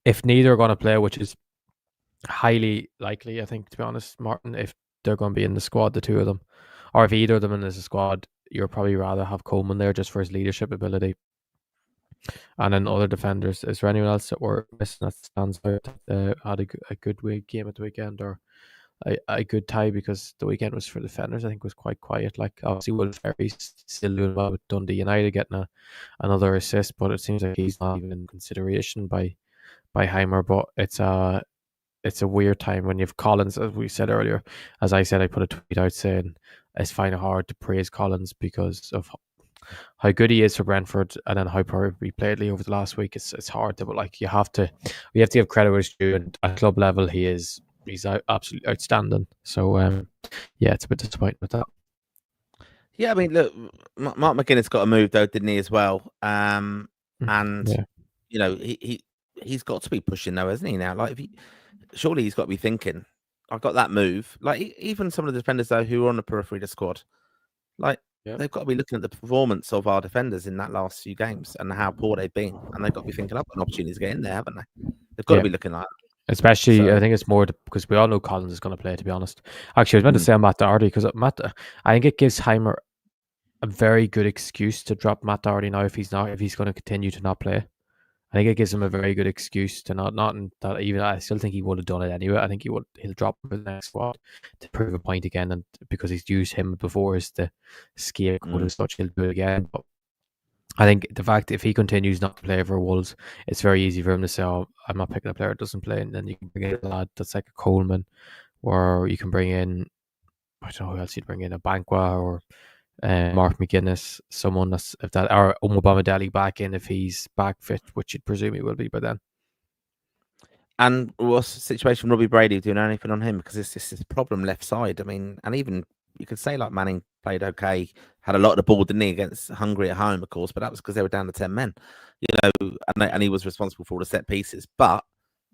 if neither are going to play, which is highly likely, I think, to be honest, Martin, if they're going to be in the squad, the two of them, or if either of them is a squad, you'd probably rather have Coleman there just for his leadership ability. And then other defenders, is there anyone else that we're missing that stands out that had a good game at the weekend, or a good tie? Because the weekend was for defenders, I think, was quite quiet. Obviously Will Ferry's still doing well with Dundee United, getting another assist, but it seems like he's not even in consideration by Heimer. But it's a weird time when you have Collins, as we said earlier. As I said, I put a tweet out saying it's finding it hard to praise Collins because of how good he is for Brentford, and then how poor he played over the last week. It's hard to, but you have to give credit where it's due, and at club level he's absolutely outstanding. So yeah, it's a bit disappointing with that. Yeah, I mean, look, Mark McGuinness got a move though, didn't he, as well? And Yeah. you know, he's got to be pushing though, hasn't he? Now, like, surely he's got to be thinking, I've got that move. Like, even some of the defenders though who are on the periphery of the squad, like, they've got to be looking at the performance of our defenders in that last few games and how poor they've been, and they've got to be thinking, I've got an opportunity to get in there, haven't they? They've got to be looking like that. Especially, I think it's more because we all know Collins is going to play, to be honest. Actually, I was meant to say on Matt Doherty, because I think it gives Heimer a very good excuse to drop Matt Doherty now if he's going to continue to not play. I think it gives him a very good excuse to not even. I still think he would have done it anyway. I think he'll drop him for the next squad to prove a point again, and because he's used him before as the scapegoat as such, he'll do it again. But I think the fact if he continues not to play for Wolves, it's very easy for him to say, "Oh, I'm not picking a player that doesn't play," and then you can bring in a lad that's like a Coleman, or you can bring in, I don't know who else you'd bring in, a Bankwa or Mark McGuinness, someone that's if that, or Omobamidele back in if he's back fit, which you'd presume he will be by then. And what's the situation with Robbie Brady? Do you know anything on him? Because it's just this problem left side. I mean, and even you could say like Manning played okay, had a lot of the ball, didn't he, against Hungary at home, of course, but that was because they were down to 10 men, you know, and he was responsible for all the set pieces. But,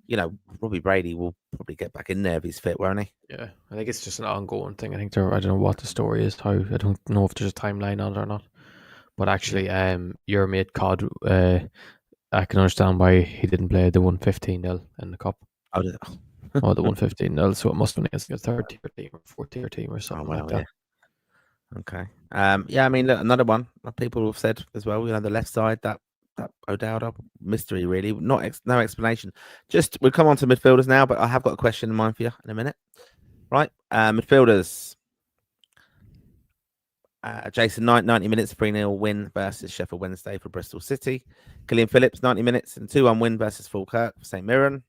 you know, Robbie Brady will probably get back in there if he's fit, won't he? Yeah, I think it's just an ongoing thing. I think I don't know what the story is, I don't know if there's a timeline on it or not. But actually, your mate Cod, I can understand why he didn't play the 115-0 in the cup. Oh, the 115-0, so it must have been against a third tier team or fourth tier team or something like that. Yeah. Okay. Yeah, I mean, look, another one people have said as well, you know, the left side, that O'Dowd mystery, really. No explanation. Just, we'll come on to midfielders now, but I have got a question in mind for you in a minute. Right. Midfielders. Jason Knight, 90 minutes, 3-0 win versus Sheffield Wednesday for Bristol City. Killian Phillips, 90 minutes and 2-1 win versus Falkirk for St Mirren.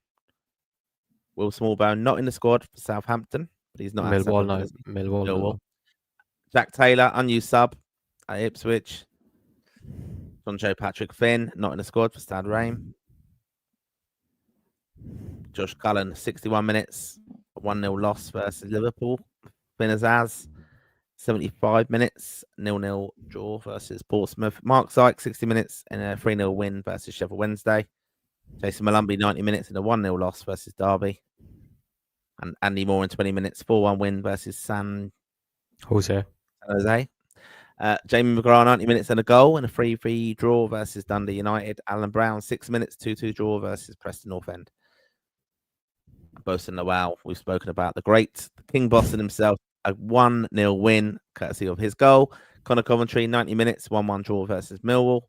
Will Smallbone not in the squad for Southampton, but he's not Millwall now. Millwall. Jack Taylor, unused sub at Ipswich. John Joe Patrick Finn, not in the squad for Stade Reims. Josh Cullen, 61 minutes, 1-0 loss versus Liverpool. Finn Azaz, 75 minutes, 0-0 draw versus Portsmouth. Mark Sykes, 60 minutes and a 3-0 win versus Sheffield Wednesday. Jason Malumbi, 90 minutes and a 1-0 loss versus Derby. And Andy Moore in 20 minutes, 4-1 win versus San Jose. Jamie McGrath, 90 minutes and a goal and a 3-3 draw versus Dundee United. Alan Brown, 6 minutes, 2-2 draw versus Preston North End. Bosun Lawal, we've spoken about the great King Boston himself, a 1-0 win courtesy of his goal. Connor Coventry, 90 minutes, 1-1 draw versus Millwall.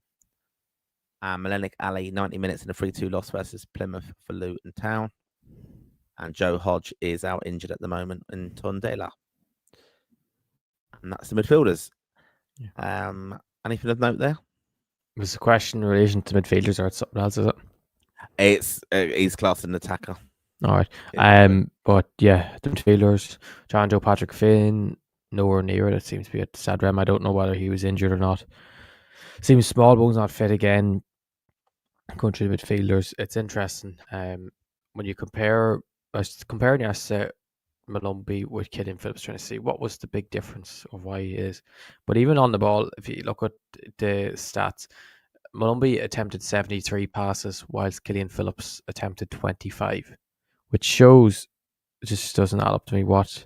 And Melenik Ali, 90 minutes and a 3-2 loss versus Plymouth for Luton Town. And Joe Hodge is out injured at the moment in Tondela. And that's the midfielders. Yeah. Anything of note there? Was the question in relation to midfielders or something else, is it? It's he's classed an attacker. All right. But yeah, the midfielders, John Joe Patrick Finn, nowhere near it. It seems to be at Stade Reims. I don't know whether he was injured or not. Seems Smallbone's not fit again. Country midfielders, it's interesting. When you compare, I was comparing yesterday Malumbi with Killian Phillips, trying to see what was the big difference of why he is. But even on the ball, if you look at the stats, Malumbi attempted 73 passes, whilst Killian Phillips attempted 25, which shows it just doesn't add up to me what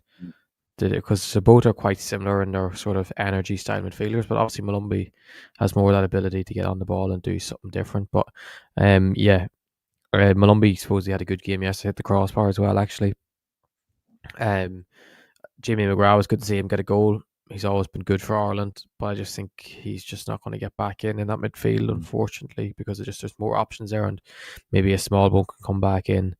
did it, because both are quite similar in their sort of energy style midfielders, but obviously Malumbi has more of that ability to get on the ball and do something different. But Malumbi supposedly had a good game yesterday, hit the crossbar as well, actually. Jimmy McGrath, was good to see him get a goal. He's always been good for Ireland, but I just think he's just not going to get back in that midfield, unfortunately, because there's more options there, and maybe a small one can come back in.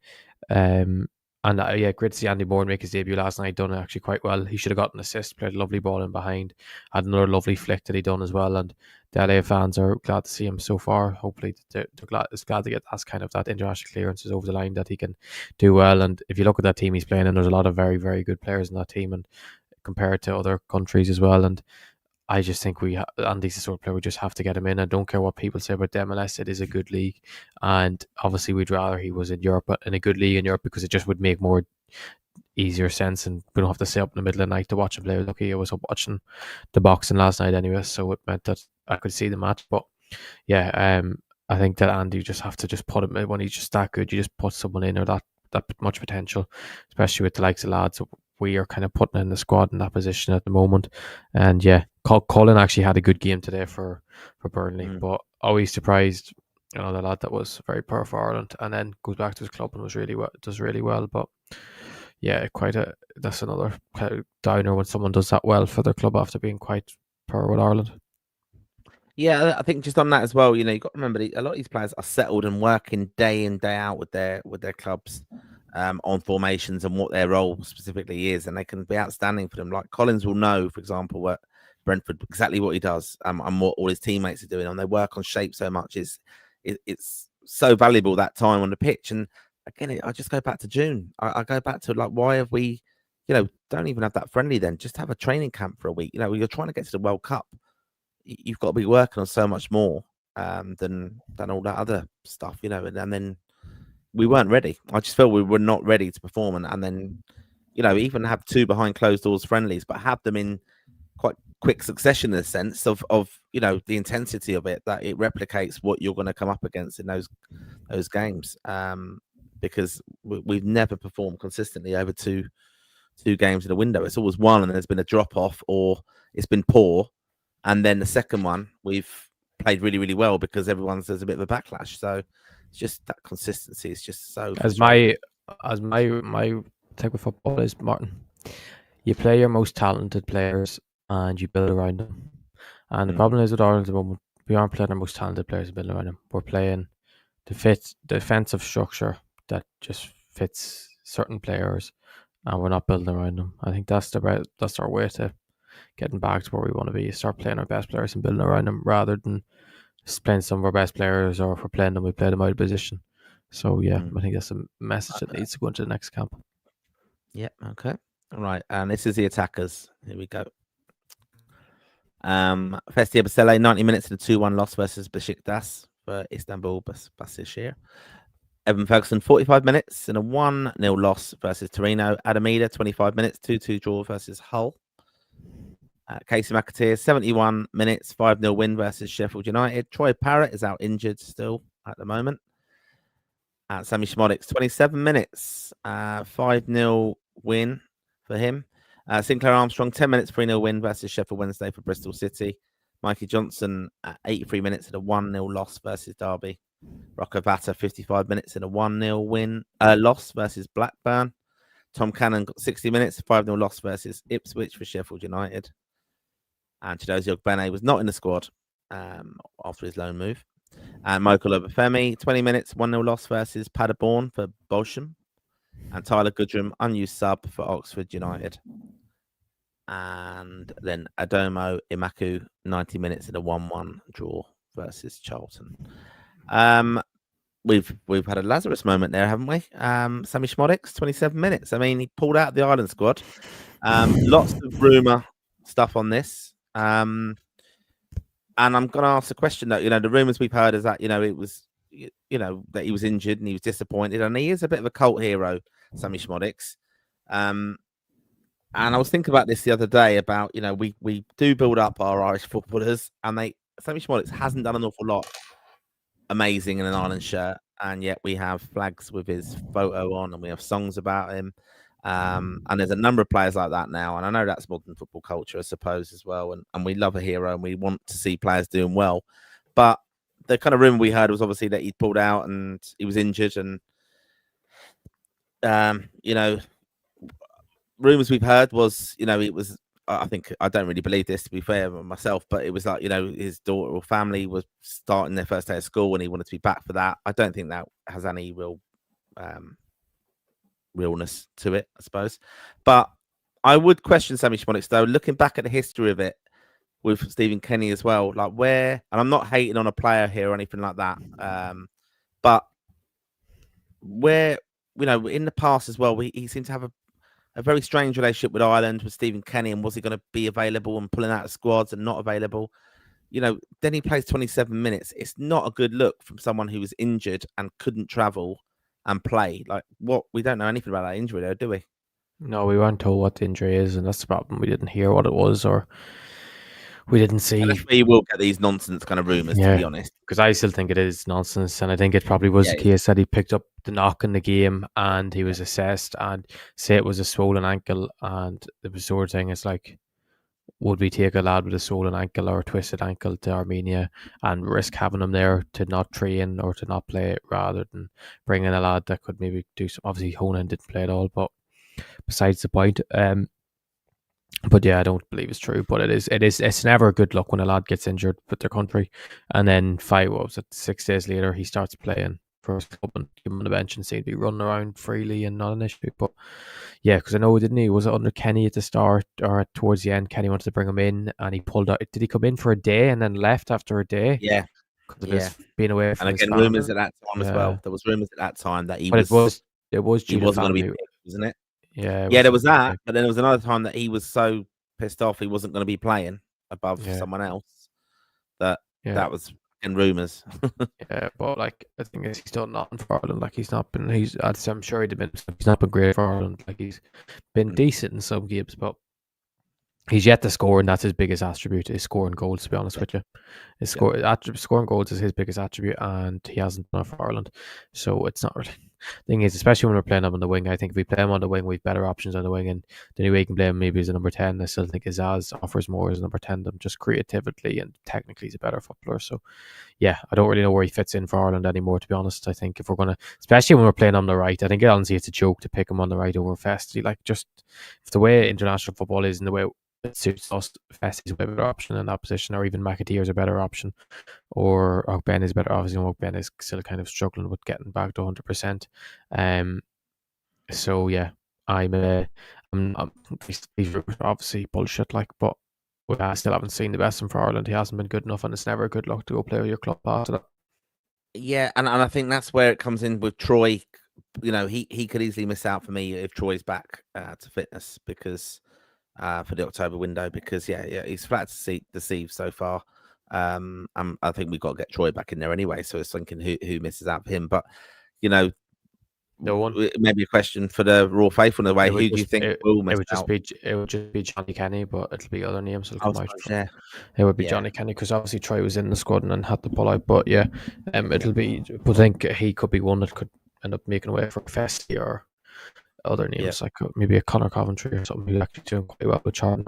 Great to see Andy Moore make his debut last night. Done it actually quite well. He should have got an assist, played a lovely ball in behind, had another lovely flick that he done as well. And the LA fans are glad to see him so far. Hopefully, they're glad to get that international clearances over the line, that he can do well. And if you look at that team he's playing in, there's a lot of very, very good players in that team, and compared to other countries as well. And I just think Andy's the sort of player we just have to get him in. I don't care what people say about the MLS. It is a good league, and obviously we'd rather he was in Europe, but in a good league in Europe, because it just would make more. easier sense, and we don't have to stay up in the middle of the night to watch a play. Lucky I was up watching the boxing last night anyway, so it meant that I could see the match. But yeah, I think that Andy just have to just put him when he's just that good. You just put someone in or that much potential, especially with the likes of lads we are kind of putting in the squad in that position at the moment. And yeah, Colin actually had a good game today for Burnley, but always surprised. The lad that was very poor for Ireland, and then goes back to his club and does really well. But yeah, that's another kind of downer when someone does that well for their club after being quite poor with Ireland. Yeah, I think just on that as well, you've got to remember a lot of these players are settled and working day in, day out with their clubs on formations and what their role specifically is, and they can be outstanding for them. Like Collins will know, for example, what Brentford exactly what he does and what all his teammates are doing, and they work on shape so much. It's so valuable that time on the pitch. And again, I just go back to June. I go back to like, why have we, don't even have that friendly then? Just have a training camp for a week. You're trying to get to the World Cup. You've got to be working on so much more than all that other stuff, and then we weren't ready. I just felt we were not ready to perform, and then even have 2 behind closed doors friendlies, but have them in quite quick succession in the sense of the intensity of it, that it replicates what you're going to come up against in those games, because we've never performed consistently over two games in a window. It's always one and there's been a drop off, or it's been poor. And then the second one, we've played really, really well because there's a bit of a backlash. So it's just that consistency is just so. As my type of football is, Martin, you play your most talented players and you build around them. And the problem is with Ireland at the moment, we aren't playing our most talented players and building around them. We're playing the defensive structure that just fits certain players, and we're not building around them. I think that's our way to getting back to where we want to be. Start playing our best players and building around them, rather than playing some of our best players, or if we're playing them, we play them out of position. So yeah, I think that's a message that needs to go into the next camp. Yeah. Okay. All right. And this is the attackers. Here we go. Festia Basele, 90 minutes in a 2-1 loss versus Besiktas for Istanbul Basishir. Evan Ferguson, 45 minutes in a 1-0 loss versus Torino. Adamida, 25 minutes, 2-2 draw versus Hull. Casey McAteer, 71 minutes, 5-0 win versus Sheffield United. Troy Parrott is out injured still at the moment. Sammy Schmodix, 27 minutes, 5-0 win for him. Sinclair Armstrong, 10 minutes, 3-0 win versus Sheffield Wednesday for Bristol City. Mikey Johnson, 83 minutes in a 1-0 loss versus Derby. Rocco Vata, 55 minutes in a 1-0 loss versus Blackburn. Tom Cannon got 60 minutes, 5-0 loss versus Ipswich for Sheffield United. And Chidozie Ogbene was not in the squad after his loan move. And Michael Obafemi, 20 minutes, 1-0 loss versus Paderborn for Bochum. And Tyler Goodrum, unused sub for Oxford United. And then Adomo Imaku, 90 minutes in a 1-1 draw versus Charlton. We've had a Lazarus moment there, haven't we? Sammy Schmodix, 27 minutes. I mean, he pulled out the Ireland squad. Lots of rumour stuff on this. And I'm going to ask a question that, the rumours we've heard is that, it was, that he was injured and he was disappointed. And he is a bit of a cult hero, Sammy Schmodix. And I was thinking about this the other day about, we do build up our Irish footballers, and Sammy Schmodix hasn't done an awful lot amazing in an Ireland shirt. And yet we have flags with his photo on, and we have songs about him. And there's a number of players like that now, and I know that's modern football culture, I suppose, as well. And we love a hero, and we want to see players doing well. But the kind of rumor we heard was obviously that he pulled out and he was injured, and rumors we've heard was, it was. I think I don't really believe this, to be fair myself, but it was like, his daughter or family was starting their first day of school, and he wanted to be back for that. I don't think that has any real realness to it, I suppose. But I would question Sammy Schmodix, though, looking back at the history of it with Stephen Kenny as well, like where, and I'm not hating on a player here or anything like that, but where, in the past as well, he seemed to have a very strange relationship with Ireland, with Stephen Kenny, and was he going to be available and pulling out of squads and not available? Then he plays 27 minutes. It's not a good look from someone who was injured and couldn't travel and play. Like, what? We don't know anything about that injury, though, do we? No, we weren't told what the injury is, and that's the problem. We didn't hear what it was, or we didn't see. And that's where you will get these nonsense kind of rumours, to be honest. Because I still think it is nonsense, and I think it probably was the case that he picked up the knock in the game and he was assessed, and say it was a swollen ankle, and the sort of thing is like, would we take a lad with a swollen ankle or a twisted ankle to Armenia and risk having him there to not train or to not play, rather than bringing a lad that could maybe do some? Obviously, Honan didn't play at all, but besides the point. But yeah, I don't believe it's true. But it's never a good luck when a lad gets injured with their country, and then 6 days later he starts playing for his club and give him on the bench and seem to be running around freely and not an issue. But yeah, because I know, didn't he? Was it under Kenny at the start or towards the end? Kenny wanted to bring him in, and he pulled out. Did he come in for a day and then left after a day? Yeah, because of his being away from and his again, family. rumours at that time as well. There was rumours at that time that it was he wasn't going to be picked, wasn't it? Yeah, there was that, but then there was another time that he was so pissed off he wasn't going to be playing above someone else. That was in rumours. Yeah, but like the thing is, he's done nothing for Ireland. Like he's not been. I'm sure he's not been great for Ireland. Like he's been decent in some games, but he's yet to score, and that's his biggest attribute, is scoring goals, to be honest with you. Scoring goals is his biggest attribute, and he hasn't done it for Ireland. So it's not really. Thing is, especially when we're playing him on the wing, I think if we play him on the wing, we've better options on the wing, and the only way you can play him maybe as a number 10. I still think Azaz offers more as a number 10 than just creatively, and technically he's a better footballer. So yeah, I don't really know where he fits in for Ireland anymore, to be honest. I think if we're going to, especially when we're playing on the right, I think honestly it's a joke to pick him on the right over Festi. Like, just if the way international football is and the way it suits us, Festi's a better option in that position, or even McAteer is a better option, or Ben is better. Obviously, Ben is still kind of struggling with getting back to 100%. So yeah, these rumors are obviously bullshit, like, but I still haven't seen the best from Ireland. He hasn't been good enough, and it's never a good luck to go play with your club after that. Yeah, and I think that's where it comes in with Troy. You know, he could easily miss out for me if Troy's back to fitness, because for the October window, because he's flat to deceive so far. I think we've got to get Troy back in there anyway. So it's thinking who misses out for him. But you know, no one. Maybe a question for the Raw Faithful in a way. Who do you think will miss out? It would just be Johnny Kenny, but it'll be other names that'll come out. Yeah, it would be Johnny Kenny, because obviously Troy was in the squad and then had to pull out. But yeah, it'll be. But I think he could be one that could end up making away for Festi or other names, like maybe a Connor Coventry or something who's actually doing quite well with Charlton.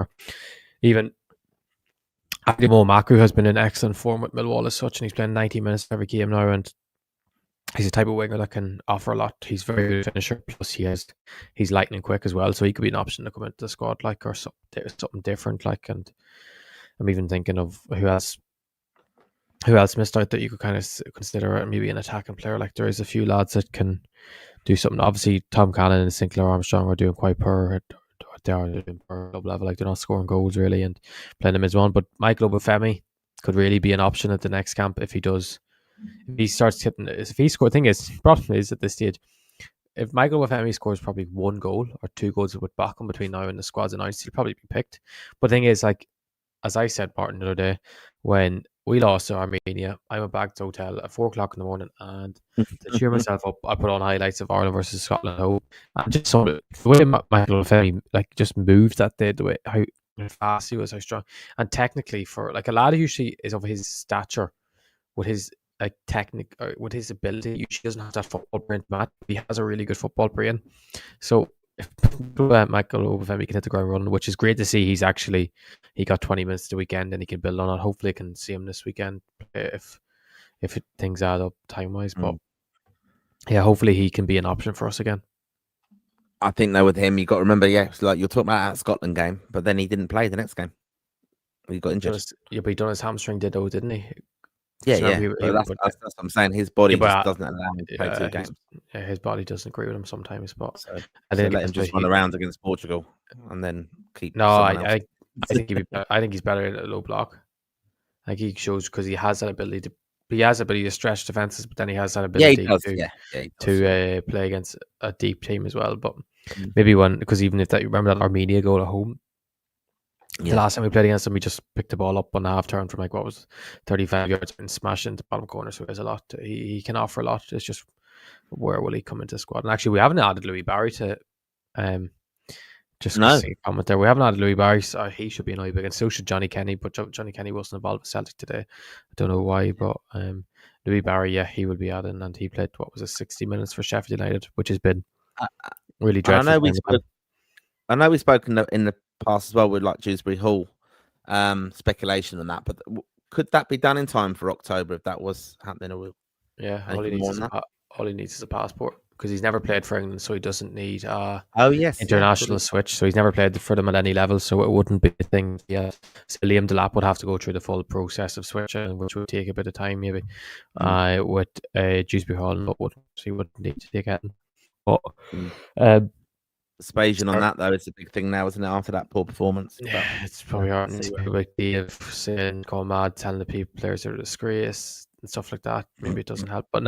Even Ademo Maku has been in excellent form with Millwall as such, and he's playing 90 minutes every game now, and he's a type of winger that can offer a lot. He's very good finisher, plus he's lightning quick as well, so he could be an option to come into the squad, like, or something different, like. And I'm even thinking of who else missed out that you could kind of consider maybe an attacking player. Like, there is a few lads that can do something. Obviously, Tom Cannon and Sinclair Armstrong are doing quite poor at club level. Like, they're not scoring goals really and playing them as one. But Michael Obafemi could really be an option at the next camp if he does. If he starts hitting, if he scores, problem is at this stage, if Michael Obafemi scores probably 1 goal or 2 goals with Backham between now and the squad's announced, he'll probably be picked. But the thing is, like, as I said, Martin, the other day, when we lost to Armenia, I went back to the hotel at 4 o'clock in the morning, and to cheer myself up, I put on highlights of Ireland versus Scotland at home. And just saw the way Michael Obafemi just moved that day, the way how fast he was, how strong, and technically, for like a lad who usually is of his stature, with his technique, or with his ability, usually doesn't have that football brain. He has a really good football brain. So if Michael Obafemi can hit the ground running, which is great to see, he got 20 minutes the weekend and he can build on it. Hopefully I can see him this weekend if things add up time wise. But yeah, hopefully he can be an option for us again. I think though with him, you got to remember, like you're talking about that Scotland game, but then he didn't play the next game. He got injured. But he done his hamstring ditto, didn't he? Yeah. That's what I'm saying. His body just doesn't allow him to play 2 games. His body doesn't agree with him sometimes. But so let him just run around against Portugal and then keep. No, I think he's better in a low block. Like, he shows, because he has that ability to. He has the ability to stretch defenses, but then he has that ability to play against a deep team as well. But maybe because even if that, you remember that Armenia goal at home. The last time we played against him, we just picked the ball up on the half turn from 35 yards and smashed into the bottom corner. So there's a lot. He can offer a lot. It's just, where will he come into the squad? And actually, we haven't added Louis Barry to Just No. see a comment there. We haven't had Louis Barry, so he should be an eye big, and so should Johnny Kenny. But Johnny Kenny wasn't involved with Celtic today. I don't know why, but Louis Barry, yeah, he will be adding, and he played 60 minutes for Sheffield United, which has been really dreadful. I know we spoke in the past as well with like Dewsbury Hall speculation on that, but could that be done in time for October if that was happening? Or yeah, all he needs is a passport, because he's never played for England, so he doesn't need international switch. So he's never played for them at any level, so it wouldn't be a thing. Yeah, so Liam Delap would have to go through the full process of switching, which would take a bit of time, maybe. With Dewsbury Hall, he wouldn't need to take it. But Spasian on that though, it's a big thing now, isn't it? After that poor performance, yeah, it's probably hard to see like Dave saying, "Go mad," telling the players are a disgrace and stuff like that. Maybe it doesn't help, but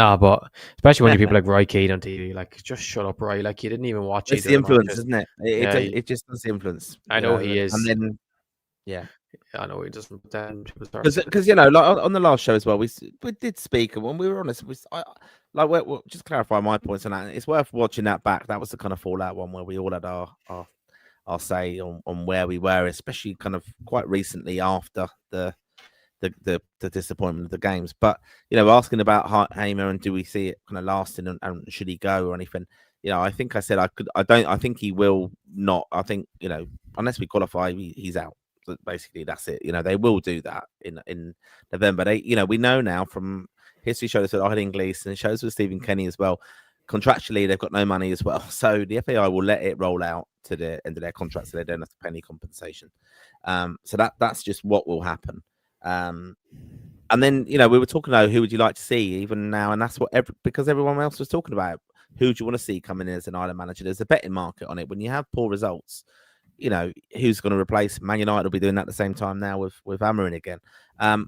especially when you people like Roy Keane on TV, like just shut up, Roy. Like you didn't even watch it. It's the influence, isn't it? It just does the influence. I know he is, and then I know he doesn't. But then because like on the last show as well, we did speak, and when we were honest, we'll just clarify my points on that. It's worth watching that back. That was the kind of Fallout one where we all had our say on where we were, especially kind of quite recently after the disappointment of the games. But asking about Hamer and do we see it kind of lasting, and should he go or anything? I think I said I think he will not. I think unless we qualify, he's out. So basically, that's it. They will do that in November. We know now from history shows with Ian Gleeson and shows with Stephen Kenny as well. Contractually, they've got no money as well, so the FAI will let it roll out to the end of their contract, so they don't have to pay any compensation. So that's just what will happen. And then we were talking about who would you like to see even now, and that's what because everyone else was talking about. Who do you want to see coming in as an Ireland manager? There's a betting market on it. When you have poor results, who's going to replace Man United will be doing that at the same time now with Amarin again.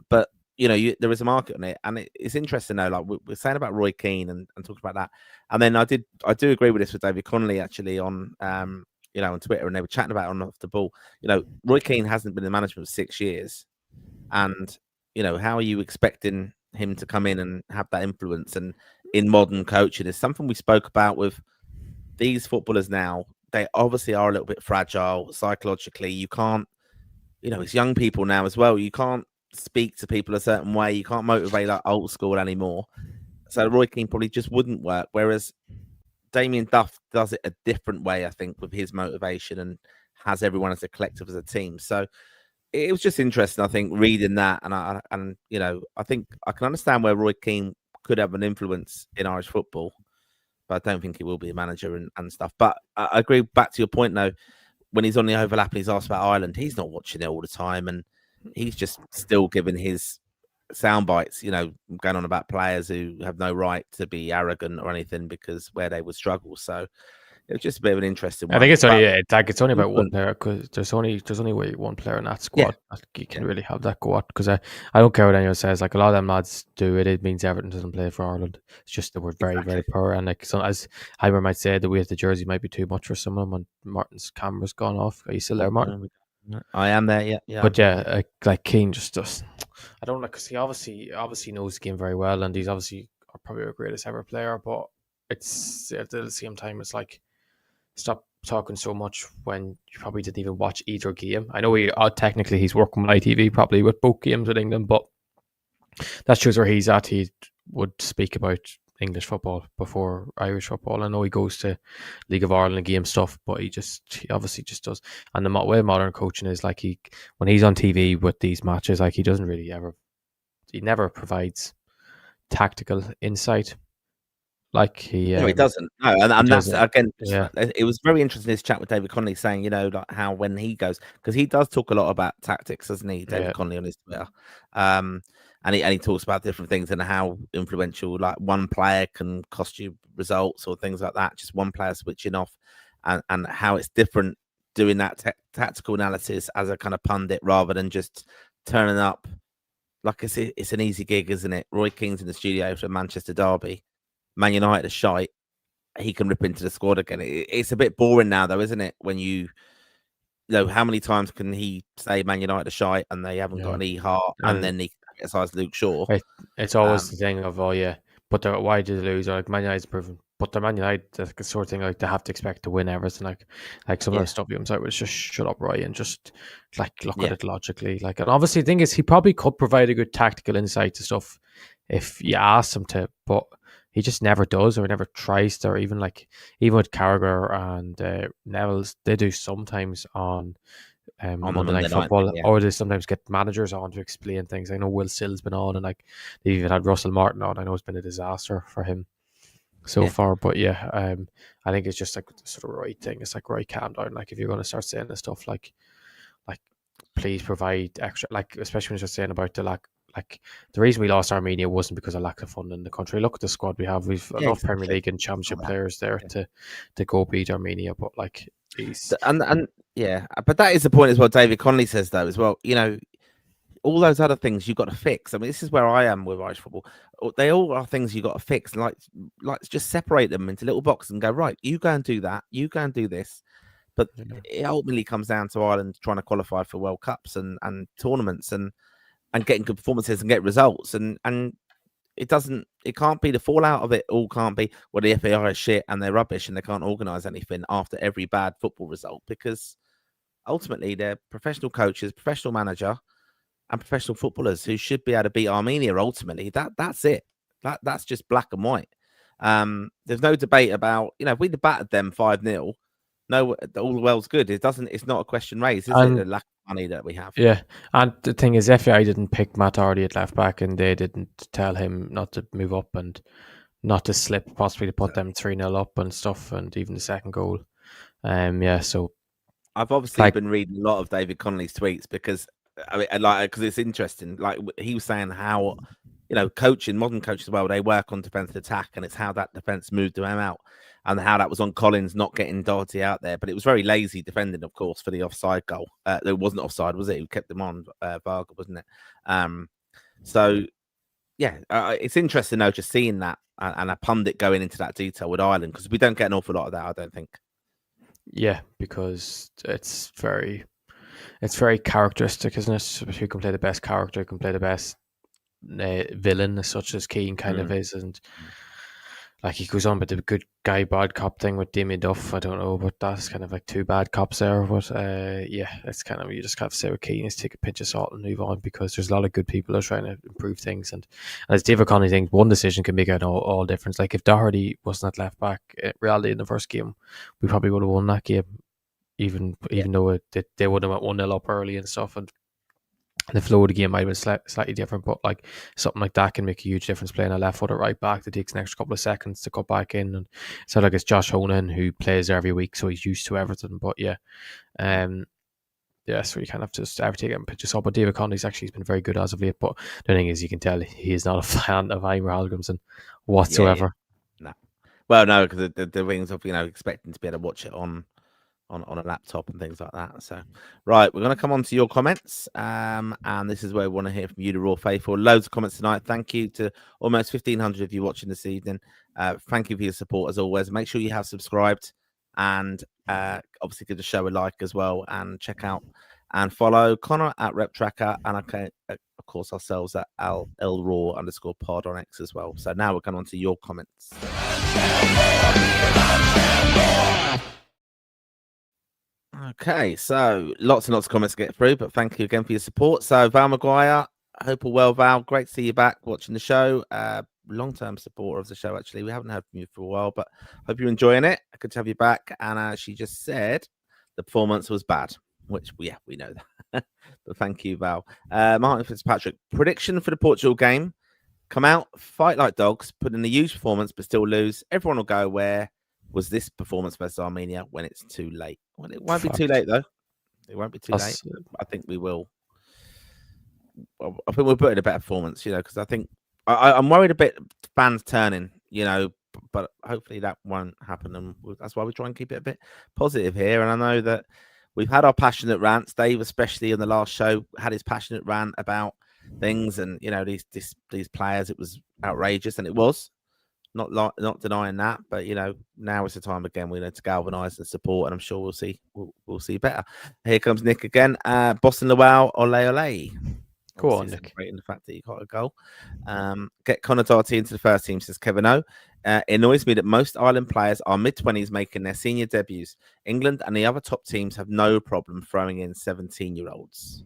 But there is a market on it, and it's interesting though. Like we're saying about Roy Keane and talking about that, and then I do agree with this with David Connolly actually on on Twitter, and they were chatting about it on Off the Ball. Roy Keane hasn't been in management for 6 years, and how are you expecting him to come in and have that influence? And in modern coaching, is something we spoke about with these footballers now. They obviously are a little bit fragile psychologically. You can't, it's young people now as well. You can't speak to people a certain way. You can't motivate like old school anymore. So Roy Keane probably just wouldn't work. Whereas Damien Duff does it a different way, I think, with his motivation and has everyone as a collective, as a team. So it was just interesting, I think, reading that. And I think I can understand where Roy Keane could have an influence in Irish football, but I don't think he will be a manager and stuff. But I agree, back to your point, though, when he's on the overlap and he's asked about Ireland, he's not watching it all the time. And he's just still giving his sound bites, going on about players who have no right to be arrogant or anything because where they would struggle. So it was just a bit of an interesting one. I think it's only about one player, because there's only one player in that squad that you can really have that go at. Because I don't care what anyone says. Like a lot of them lads do it. It means Everton doesn't play for Ireland. It's just that we're very very poor, and like so as Heimer might say, the weight of the jersey might be too much for someone when Martin's camera's gone off. Are you still there, Martin? I am there. Yeah. But like Keane just does. I don't know, because he obviously knows the game very well, and he's obviously probably our greatest ever player. But it's at the same time, it's like, stop talking so much when you probably didn't even watch either game. I know technically he's working with ITV probably with both games with England, but that shows where he's at. He would speak about English football before Irish football. I know he goes to League of Ireland game stuff, but he obviously just does. And the way modern coaching is, like, when he's on TV with these matches, like, he never provides tactical insight. Like he doesn't. No, and that's again. It was very interesting, this chat with David Connolly saying, like how when he goes, because he does talk a lot about tactics, doesn't he, David Connolly, on his Twitter, and he talks about different things and how influential, like, one player can cost you results or things like that. Just one player switching off, and how it's different doing that tactical analysis as a kind of pundit rather than just turning up. Like it's an easy gig, isn't it? Roy Keane's in the studio for Manchester derby. Man United are shite. He can rip into the squad again. It's a bit boring now, though, isn't it? When you know how many times can he say Man United are shite and they haven't got any heart, and then he criticise Luke Shaw. It's always the thing of, but why did they lose? Or like, Man United's proven but they're Man United, the sort of thing like they have to expect to win everything. Like some of the stuff he comes out with, just shut up, right, and just like look at it logically. Like, and obviously the thing is, he probably could provide a good tactical insight to stuff if you ask him to, but he just never does or never tries to. Or even with Carragher and Neville's, they do sometimes on Monday Night Football, or they sometimes get managers on to explain things. I know Will Still's been on, and like they even had Russell Martin on. I know it's been a disaster for him so far, but I think it's just like the sort of right thing. It's like, right, calm down. Like, if you're going to start saying this stuff, like please provide extra. Like, especially when you're saying about the like the reason we lost Armenia wasn't because of lack of funding in the country. Look at the squad we have. We've enough Premier League and Championship players there to go beat Armenia, but like but that is the point as well. David Connolly says though as well. You know, all those other things you've got to fix. I mean, this is where I am with Irish football. They all are things you've got to fix. Like just separate them into little boxes and go, right, you go and do that. You go and do this. But it ultimately comes down to Ireland trying to qualify for World Cups and tournaments and getting good performances and get results. And it can't be the fallout of it all. Can't be, well, the FAI is shit and they're rubbish and they can't organise anything after every bad football result, because ultimately they're professional coaches, professional manager, and professional footballers who should be able to beat Armenia. Ultimately, that's it. That's just black and white. There's no debate about, if we debated them 5-0, no, all the world's good. It's not a question raised, is it? The lack of money that we have. Yeah, and the thing is, FAI didn't pick Matt Hardy at left back, and they didn't tell him not to move up and not to slip, possibly to put them 3-0 up and stuff, and even the second goal. So I've obviously been reading a lot of David Connolly's tweets because it's interesting. Like, he was saying how, modern coaches as well, they work on defensive attack, and it's how that defense moved them out, and how that was on Collins not getting Doherty out there. But it was very lazy defending, of course, for the offside goal. There wasn't offside, was it? Who kept them on? Varga, wasn't it? It's interesting though, just seeing that and a pundit going into that detail with Ireland, because we don't get an awful lot of that, I don't think. Yeah, because it's very characteristic, isn't it? Who can play the best character, who can play the best villain, such as Keane kind of is, and like he goes on with the good guy bad cop thing with Damien Duff. I don't know, but that's kind of like two bad cops there. But it's kind of, you just have to say with Keane is take a pinch of salt and move on, because there's a lot of good people that are trying to improve things, and as David Connolly thinks, one decision can make all difference. Like, if Doherty wasn't at left back, reality in the first game, we probably would have won that game, even though they would have went 1-0 up early and stuff, and the flow of the game might have been slightly different, but like something like that can make a huge difference. Playing a left foot at right back that takes an extra couple of seconds to cut back in, and so like it's Josh Honan who plays every week, so he's used to everything. But so you kind of just take it and pitch yourself. But David Connolly's actually been very good as of late. But the thing is, you can tell he is not a fan of Eimer Hallgrimsson whatsoever. No, well, no, because the wings of expecting to be able to watch it on a laptop and things like that. So, right, we're going to come on to your comments, and this is where we want to hear from you, the Raw Faithful. Loads of comments tonight. Thank you to almost 1,500 of you watching this evening. Thank you for your support as always. Make sure you have subscribed, and obviously give the show a like as well, and check out and follow Connor at RepTracker, and of course ourselves at @LRaw_pod on X as well. So now we're going on to your comments. Okay, so lots and lots of comments to get through, but thank you again for your support. So Val Maguire, I hope all well, Val. Great to see you back watching the show. Long-term supporter of the show, actually. We haven't heard from you for a while, but hope you're enjoying it. Good to have you back. And she just said the performance was bad, which we know that. But thank you, Val. Martin Fitzpatrick, prediction for the Portugal game: come out, fight like dogs, put in a huge performance, but still lose. Everyone will go, where was this performance versus Armenia, when it's too late? Well, it won't be too late, though. It won't be too late. I think we will. I think we'll put in a better performance, because I think I'm worried a bit fans turning, but hopefully that won't happen. And that's why we try and keep it a bit positive here. And I know that we've had our passionate rants. Dave, especially in the last show, had his passionate rant about things, and these players. It was outrageous, and it was. Not denying that, but now is the time again. We need to galvanise and support, and I'm sure we'll see better. Here comes Nick again. Boston Lowell, ole ole. Go on, Nick. Celebrating the fact that he got a goal. Get Connor Doherty into the first team, says Kevin O. It annoys me that most Ireland players are mid-20s making their senior debuts. England and the other top teams have no problem throwing in 17-year-olds.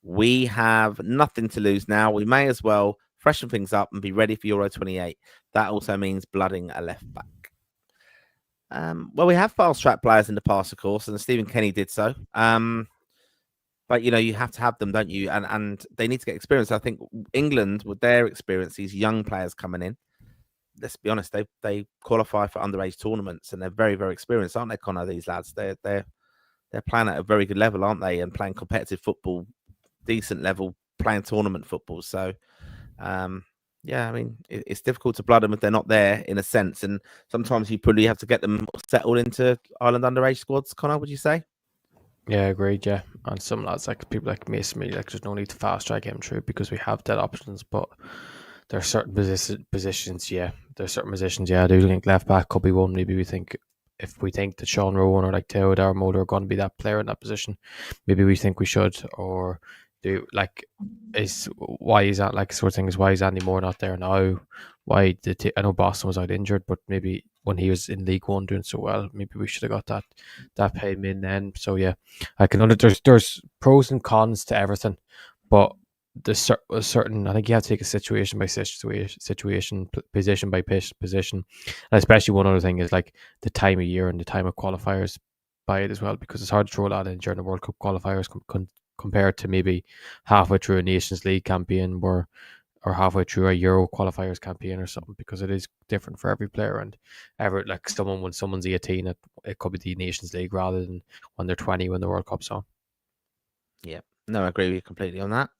We have nothing to lose now. We may as well freshen things up and be ready for Euro 28. That also means blooding a left back. Well, we have fast-track players in the past, of course, and Stephen Kenny did so. But, you have to have them, don't you? And they need to get experience. I think England, with their experience, these young players coming in, let's be honest, they qualify for underage tournaments, and they're very, very experienced, aren't they, Connor? These lads, they're playing at a very good level, aren't they? And playing competitive football, decent level, playing tournament football. So, yeah, I mean, it's difficult to blood them if they're not there, in a sense. And sometimes you probably have to get them settled into Ireland underage squads. Connor, would you say? Yeah, agreed. Yeah, and some lads, like people like Mason, like there's no need to fast track him through because we have that options, but. There are certain positions, yeah. There's certain positions, yeah. I do think left back could be one. Maybe if we think that Sean Rowan or like Theodore Mulder are going to be that player in that position, maybe we think we should. Or why is that like sort of thing? Is why is Andy Moore not there now? Why I know Boston was out injured, but maybe when he was in League One doing so well, maybe we should have got that paid in then. So yeah, I can there's pros and cons to everything, but. There's certain, I think you have to take a situation by situation, position by position, and especially one other thing is like the time of year and the time of qualifiers by it as well, because it's hard to throw that in during the World Cup qualifiers compared to maybe halfway through a Nations League campaign or halfway through a Euro qualifiers campaign or something, because it is different for every player. And like when someone's 18, it could be the Nations League rather than when they're 20 when the World Cup's on. Yeah. No, I agree with you completely on that.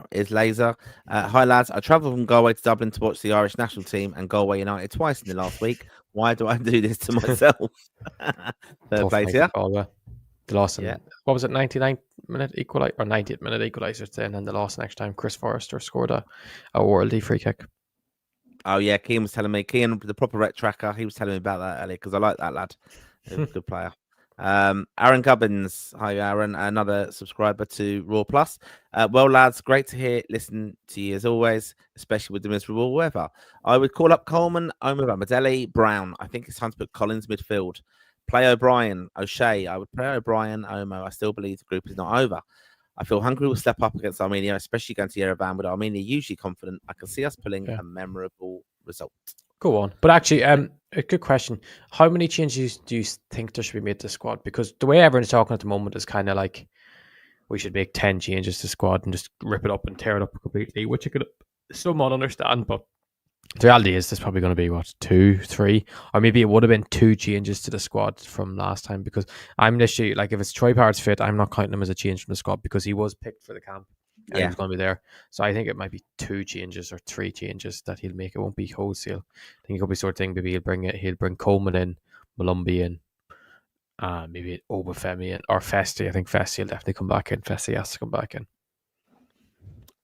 Is Laser. Hi, lads. I travelled from Galway to Dublin to watch the Irish national team and Galway United twice in the last week. Why do I do this to myself? Third place, yeah? The loss in, what was it, 99-minute equalizer or 90th minute equalizer then, and the loss next time. Chris Forrester scored a worldie free kick. Oh, yeah. Kean was telling me, the proper rec tracker, he was telling me about that earlier because I like that lad. He's a good player. Aaron Gubbins, hi Aaron, another subscriber to Raw Plus. Well, lads, great to listen to you as always, especially with the miserable weather. I would call up Coleman, Omer, Madelli, Brown. I think it's time to put Collins midfield. Play O'Brien, O'Shea. I would play O'Brien, Omo. I still believe the group is not over. I feel Hungary will step up against Armenia, especially going to Yerevan, with Armenia usually confident. I can see us pulling a memorable result. Go on. But actually, a good question. How many changes do you think there should be made to the squad? Because the way everyone's talking at the moment is kind of like we should make 10 changes to the squad and just rip it up and tear it up completely, which I could somewhat understand. But the reality is there's probably going to be, 2, 3, or maybe it would have been 2 changes to the squad from last time. Because I'm literally, like, if it's Troy Parrott's fit, I'm not counting him as a change from the squad because he was picked for the camp. And he was going to be there. So I think it might be 2 changes or 3 changes that he'll make. It won't be wholesale. I think it'll be sort of thing. Maybe he'll bring Coleman in, Malumbi in, maybe Obafemi in, or Festi. I think Festi will definitely come back in. Festi has to come back in.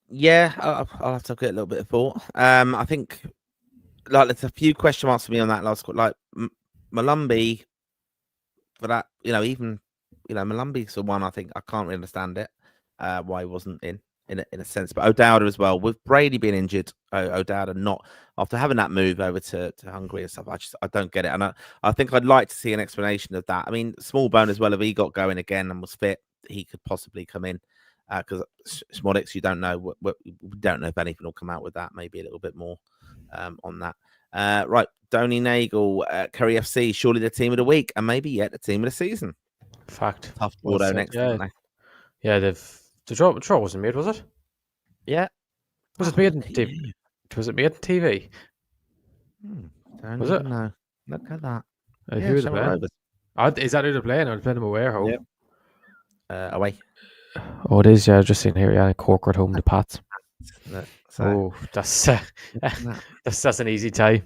Yeah, I'll have to give it a little bit of thought. I think there's a few question marks for me on that last squad. Like Malumbi, for that, even Malumbi's the one I think I can't really understand it. Why he wasn't in a sense, but O'Dowda as well. With Brady being injured, O'Dowda not after having that move over to Hungary and stuff. I don't get it, and I think I'd like to see an explanation of that. I mean, Smallbone as well. If he got going again and was fit, he could possibly come in. Because Smolix, you don't know. We don't know if anything will come out with that. Maybe a little bit more on that. Right, Donny Nagel, Kerry FC, surely the team of the week, and maybe yet the team of the season. Fact. Tough Bordeaux next, didn't they? Yeah, the draw wasn't made, was it? Yeah. Was it made on TV? Was it made on TV? Was it? No. Look at that. Who was playing? Is that who they're playing? Are they playing them away or home? Yep. Away. Oh, it is. Yeah, I've just seen here. Yeah, Cork at home, the Pats. That's an easy tie.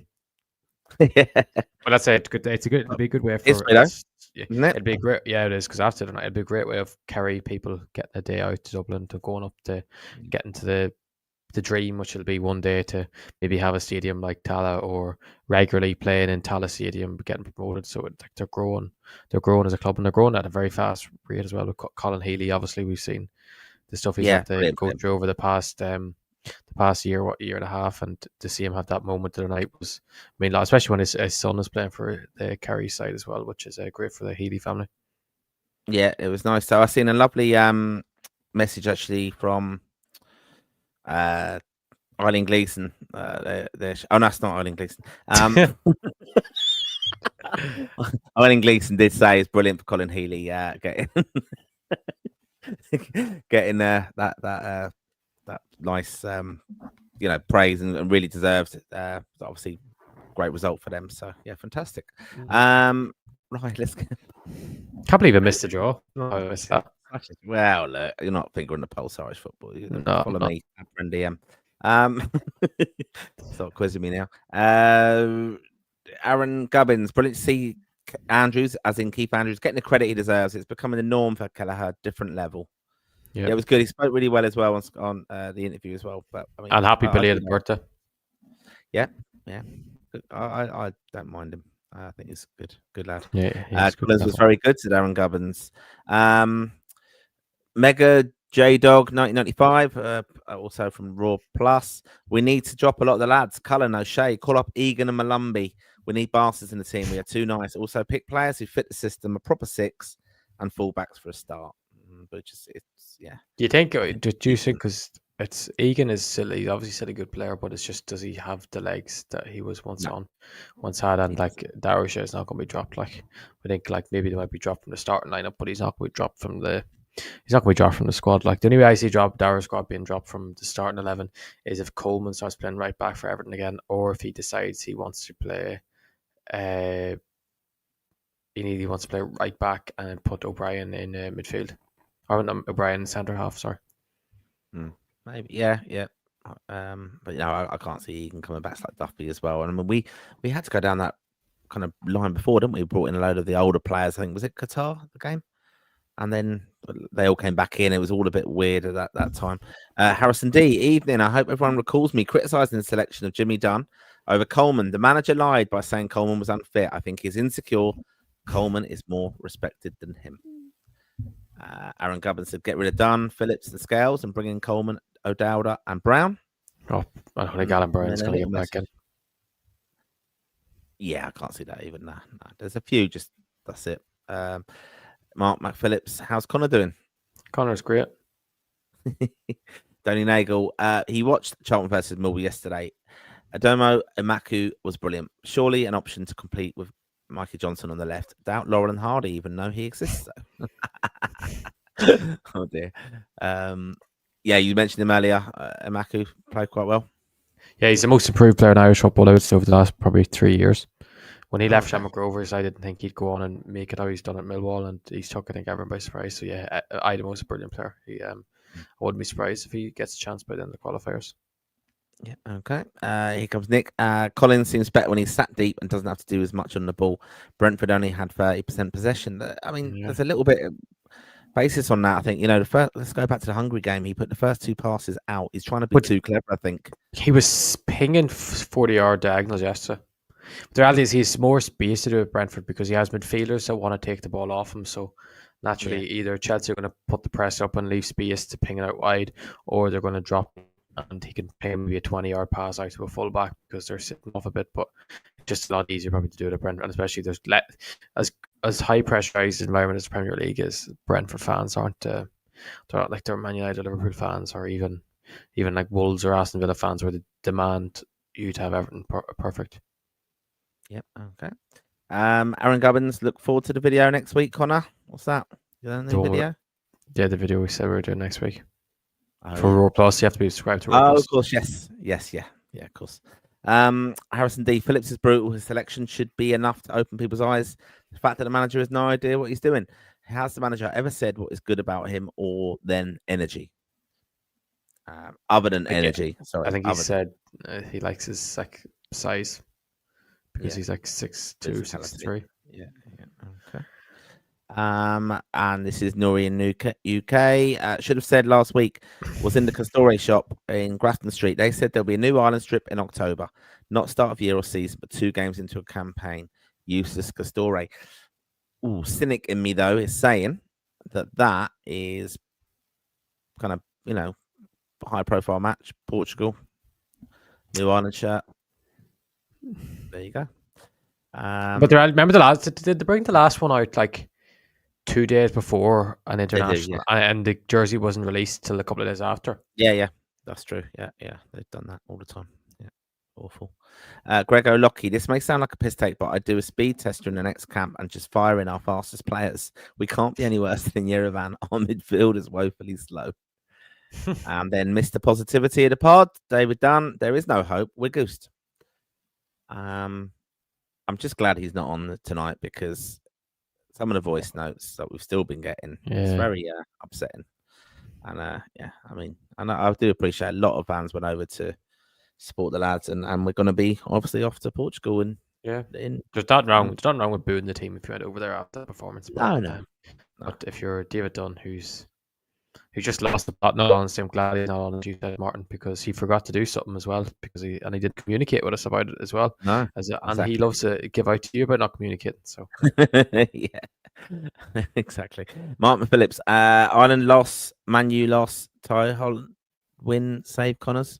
Yeah. Well, that's it. It'd be a good way for us. It'd be great. Yeah, it is, because after tonight, it'd be a great way of Kerry people getting a day out to Dublin, to going up to getting to the dream, which will be one day to maybe have a stadium like Tala, or regularly playing in Tala Stadium, getting promoted. So they're growing as a club, and they're growing at a very fast rate as well. With Colin Healy, obviously, we've seen the stuff he's had to go through over the past the past year and a half, and to see him have that moment of the night was, I mean, especially when his son is playing for the Kerry side as well, which is great for the Healy family. Yeah, it was nice. So I seen a lovely message actually from Eileen Gleeson. Oh no, it's not Eileen Gleeson. Eileen Gleeson did say it's brilliant for Colin Healy getting that nice praise and really deserves it. Obviously, great result for them. So yeah, fantastic. Right, let's go. Can't believe I missed the draw. I missed that. Well, look, you're not fingering the pulse Irish football. Follow me, friend DM. Stop quizzing me now. Aaron Gubbins, brilliant to see Andrews, as in Keith Andrews, getting the credit he deserves. It's becoming the norm for Kelleher, different level. Yep. Yeah, it was good. He spoke really well as well on the interview as well. But I mean, and happy belated birthday. Yeah. I don't mind him. I think he's good lad. Yeah, Collins was very good, said Aaron Gubbins. Mega J Dog 1995, also from Raw Plus. We need to drop a lot of the lads. Cullen, O'Shea, call up Egan and Malumbi. We need bastards in the team. We are too nice. Also, pick players who fit the system, a proper six, and fullbacks for a start. But yeah. Do you think? Do you think because it's Egan is still, he's obviously still a good player, but it's just, does he have the legs that he was once had? And like Darusha is not going to be dropped. Like I think maybe they might be dropped from the starting lineup, but he's not going to be dropped from the. He's not going to be dropped from the squad. Like the only way I see Darrow's squad being dropped from the starting 11 is if Coleman starts playing right back for Everton again, or if he decides he wants to play. He wants to play right back and put O'Brien in midfield, or O'Brien in centre half. Sorry. Maybe, yeah. But I can't see Egan coming back like Duffy as well. And I mean, we had to go down that kind of line before, didn't we? We brought in a load of the older players. I think was it Qatar the game, and then they all came back in. It was all a bit weird at that time. Harrison D, evening. I hope everyone recalls me criticising the selection of Jimmy Dunn over Coleman. The manager lied by saying Coleman was unfit. I think he's insecure. Coleman is more respected than him. Aaron Gubbins said, get rid of Dunn, Phillips, and Scales, and bring in Coleman, O'Dowda, and Brown. Oh, I don't think Alan Brown's going to get back in. Yeah, I can't see that even. Nah. There's a few, just that's it. Mark McPhillips, how's Connor doing? Connor's great. Donny Nagel, he watched Charlton versus Millwall yesterday. Adomo Emaku was brilliant. Surely an option to compete with Mikey Johnson on the left. Doubt Lauren Hardy even know he exists, though. Oh, dear. Yeah, you mentioned him earlier. Emaku played quite well. Yeah, he's the most improved player in Irish football, I would say, over the last probably 3 years. When he left Shamrock Rovers, I didn't think he'd go on and make it how he's done at Millwall, and he's took, I think, everyone by surprise. So yeah, the most brilliant player. I wouldn't be surprised if he gets a chance by then the qualifiers. Yeah, okay. Here comes Nick. Collins seems better when he's sat deep and doesn't have to do as much on the ball. Brentford only had 30% possession. I mean, there's a little bit of basis on that. I think, let's go back to the Hungary game. He put the first two passes out. He's trying to be too clever, I think. He was pinging 40-yard diagonals yesterday. But the reality is he's more space to do with Brentford because he has midfielders that want to take the ball off him. So naturally, either Chelsea are going to put the press up and leave space to ping it out wide, or they're going to drop and he can pay maybe a 20-yard pass out to a fullback because they're sitting off a bit. But it's just a lot easier probably to do it at Brentford, and especially there's as high pressurized environment as the Premier League is. Brentford fans aren't they're not like they're Man United, Liverpool fans, or even like Wolves or Aston Villa fans where they demand you to have everything perfect. Yep. Okay. Aaron Gubbins, look forward to the video next week. Connor, what's that? The video? Yeah, the video we said we were doing next week. For Raw Plus, you have to be subscribed to Raw Plus. Of course, yes, yeah, of course. Harrison D. Phillips is brutal. His selection should be enough to open people's eyes. The fact that the manager has no idea what he's doing. Has the manager ever said what is good about him, or then energy? Other than energy. Sorry, I think he said he likes his size because he's like 6'2", 6'3". Yeah. Okay. And this is Nori in UK. Should have said last week was in the Castore shop in Grafton Street. They said there'll be a new island strip in October, not start of year or season, but 2 games into a campaign. Useless Castore. Ooh, cynic in me though is saying that is kind of high-profile match, Portugal, New Ireland shirt. There you go. But remember the last? Did they bring the last one out like 2 days before an international, and the jersey wasn't released till a couple of days after? Yeah, that's true. Yeah, they've done that all the time. Yeah, awful. Greg O'Lockey, this may sound like a piss take, but I do a speed tester in the next camp and just fire in our fastest players. We can't be any worse than Yerevan. Our midfield is woefully slow. And then Mr. Positivity of the pod, David Dunn. There is no hope. We're goosed. I'm just glad he's not on tonight because some of the voice notes that we've still been getting, it's very upsetting. And I mean, I do appreciate a lot of fans went over to support the lads, and we're going to be obviously off to Portugal. And there's nothing wrong. There's nothing wrong with booing the team if you went over there after the performance. No. But if you're David Dunn, who just lost the plot, not honestly, I'm glad he's not on, as you said, Martin, because he forgot to do something as well, because he did communicate with us about it as well. No, and he loves to give out to you about not communicating. So yeah, exactly. Martin Phillips, Ireland loss, Man U loss, Ty Holland win, save Connors.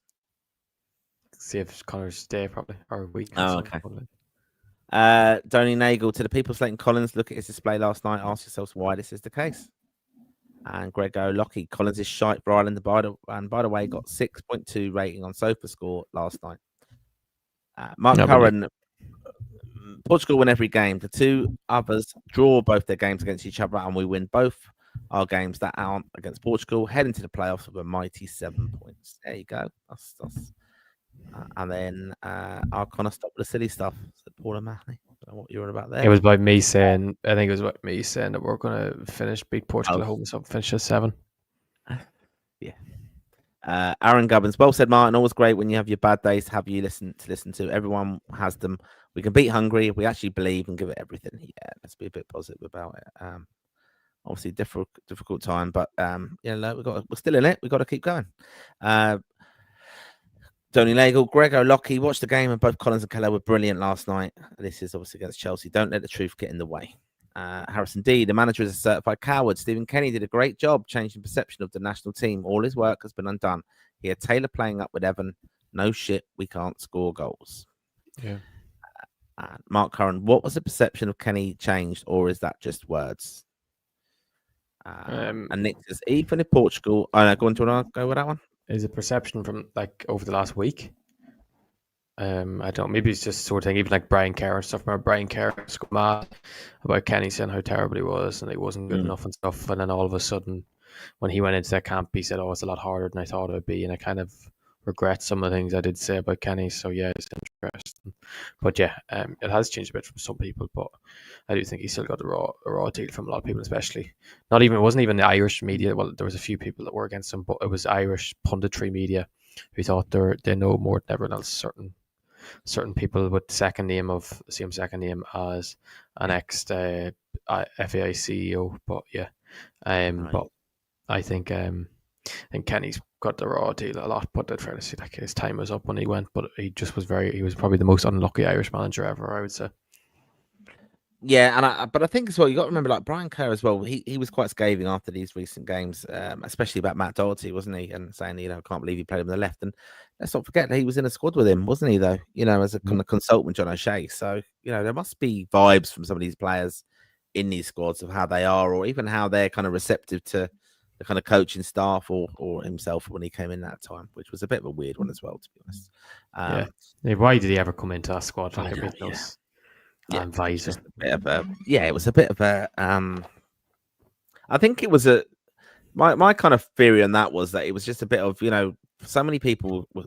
Save Connors' day probably, or week. Oh, okay. Donny Nagel, to the people slating Collins, look at his display last night. Ask yourselves why this is the case. And Greg O'Lockey, Collins is shite for Ireland. And by the way, got 6.2 rating on SofaScore last night. Mark Curran, Portugal win every game. The two others draw both their games against each other, and we win both our games that aren't against Portugal, head into the playoffs with a mighty 7 points. There you go. That's and then I'll kind of stop the silly stuff. Said Paul O'Mahony. I don't know what you were about there. It was about me saying, I think it was about me saying that we're going to beat Portugal at home, so finish at 7. Yeah. Aaron Gubbins, well said, Martin. Always great when you have your bad days to have you listen to. Everyone has them. We can beat Hungary if we actually believe and give it everything. Yeah, let's be a bit positive about it. Obviously, difficult time, but we're still in it. We've got to keep going. Donny Nagel, Greg O'Lockey, watched the game, and both Collins and Keller were brilliant last night. This is obviously against Chelsea. Don't let the truth get in the way. Harrison D, the manager is a certified coward. Stephen Kenny did a great job changing perception of the national team. All his work has been undone. He had Taylor playing up with Evan. No shit, we can't score goals. Yeah. Mark Curran, what was the perception of Kenny changed, or is that just words? And Nick says, even if Portugal, do you want to go with that one? Is a perception from like over the last week? I don't know, maybe it's just sort of thing, even like Brian Kerr and stuff. Remember Brian Kerr was mad about Kenny saying how terrible he was and he wasn't good enough and stuff, and then all of a sudden when he went into that camp he said, oh, it's a lot harder than I thought it would be, and I kind of regret some of the things I did say about Kenny. So yeah, it's interesting, but yeah, it has changed a bit from some people, but I do think he still got a raw deal from a lot of people, especially it wasn't even the Irish media. Well, there was a few people that were against him, but it was Irish punditry media who thought they know more than everyone else. Certain people with the same second name as an ex FAI CEO, but yeah, but I think Kenny's got the raw deal a lot, but I'd fair to say like his time was up when he went, but he was probably the most unlucky Irish manager ever, I would say. Yeah, but I think as well, you got to remember, like Brian Kerr as well. He was quite scathing after these recent games, especially about Matt Doherty, wasn't he? And saying, I can't believe he played him on the left. And let's not forget that he was in a squad with him, wasn't he? Though, as a kind of consultant with John O'Shea. So there must be vibes from some of these players in these squads of how they are, or even how they're kind of receptive to the kind of coaching staff or himself when he came in that time, which was a bit of a weird one as well, to be honest. Why did he ever come into our squad? It was a bit of a I think it was my kind of theory on that was that it was just a bit of so many people were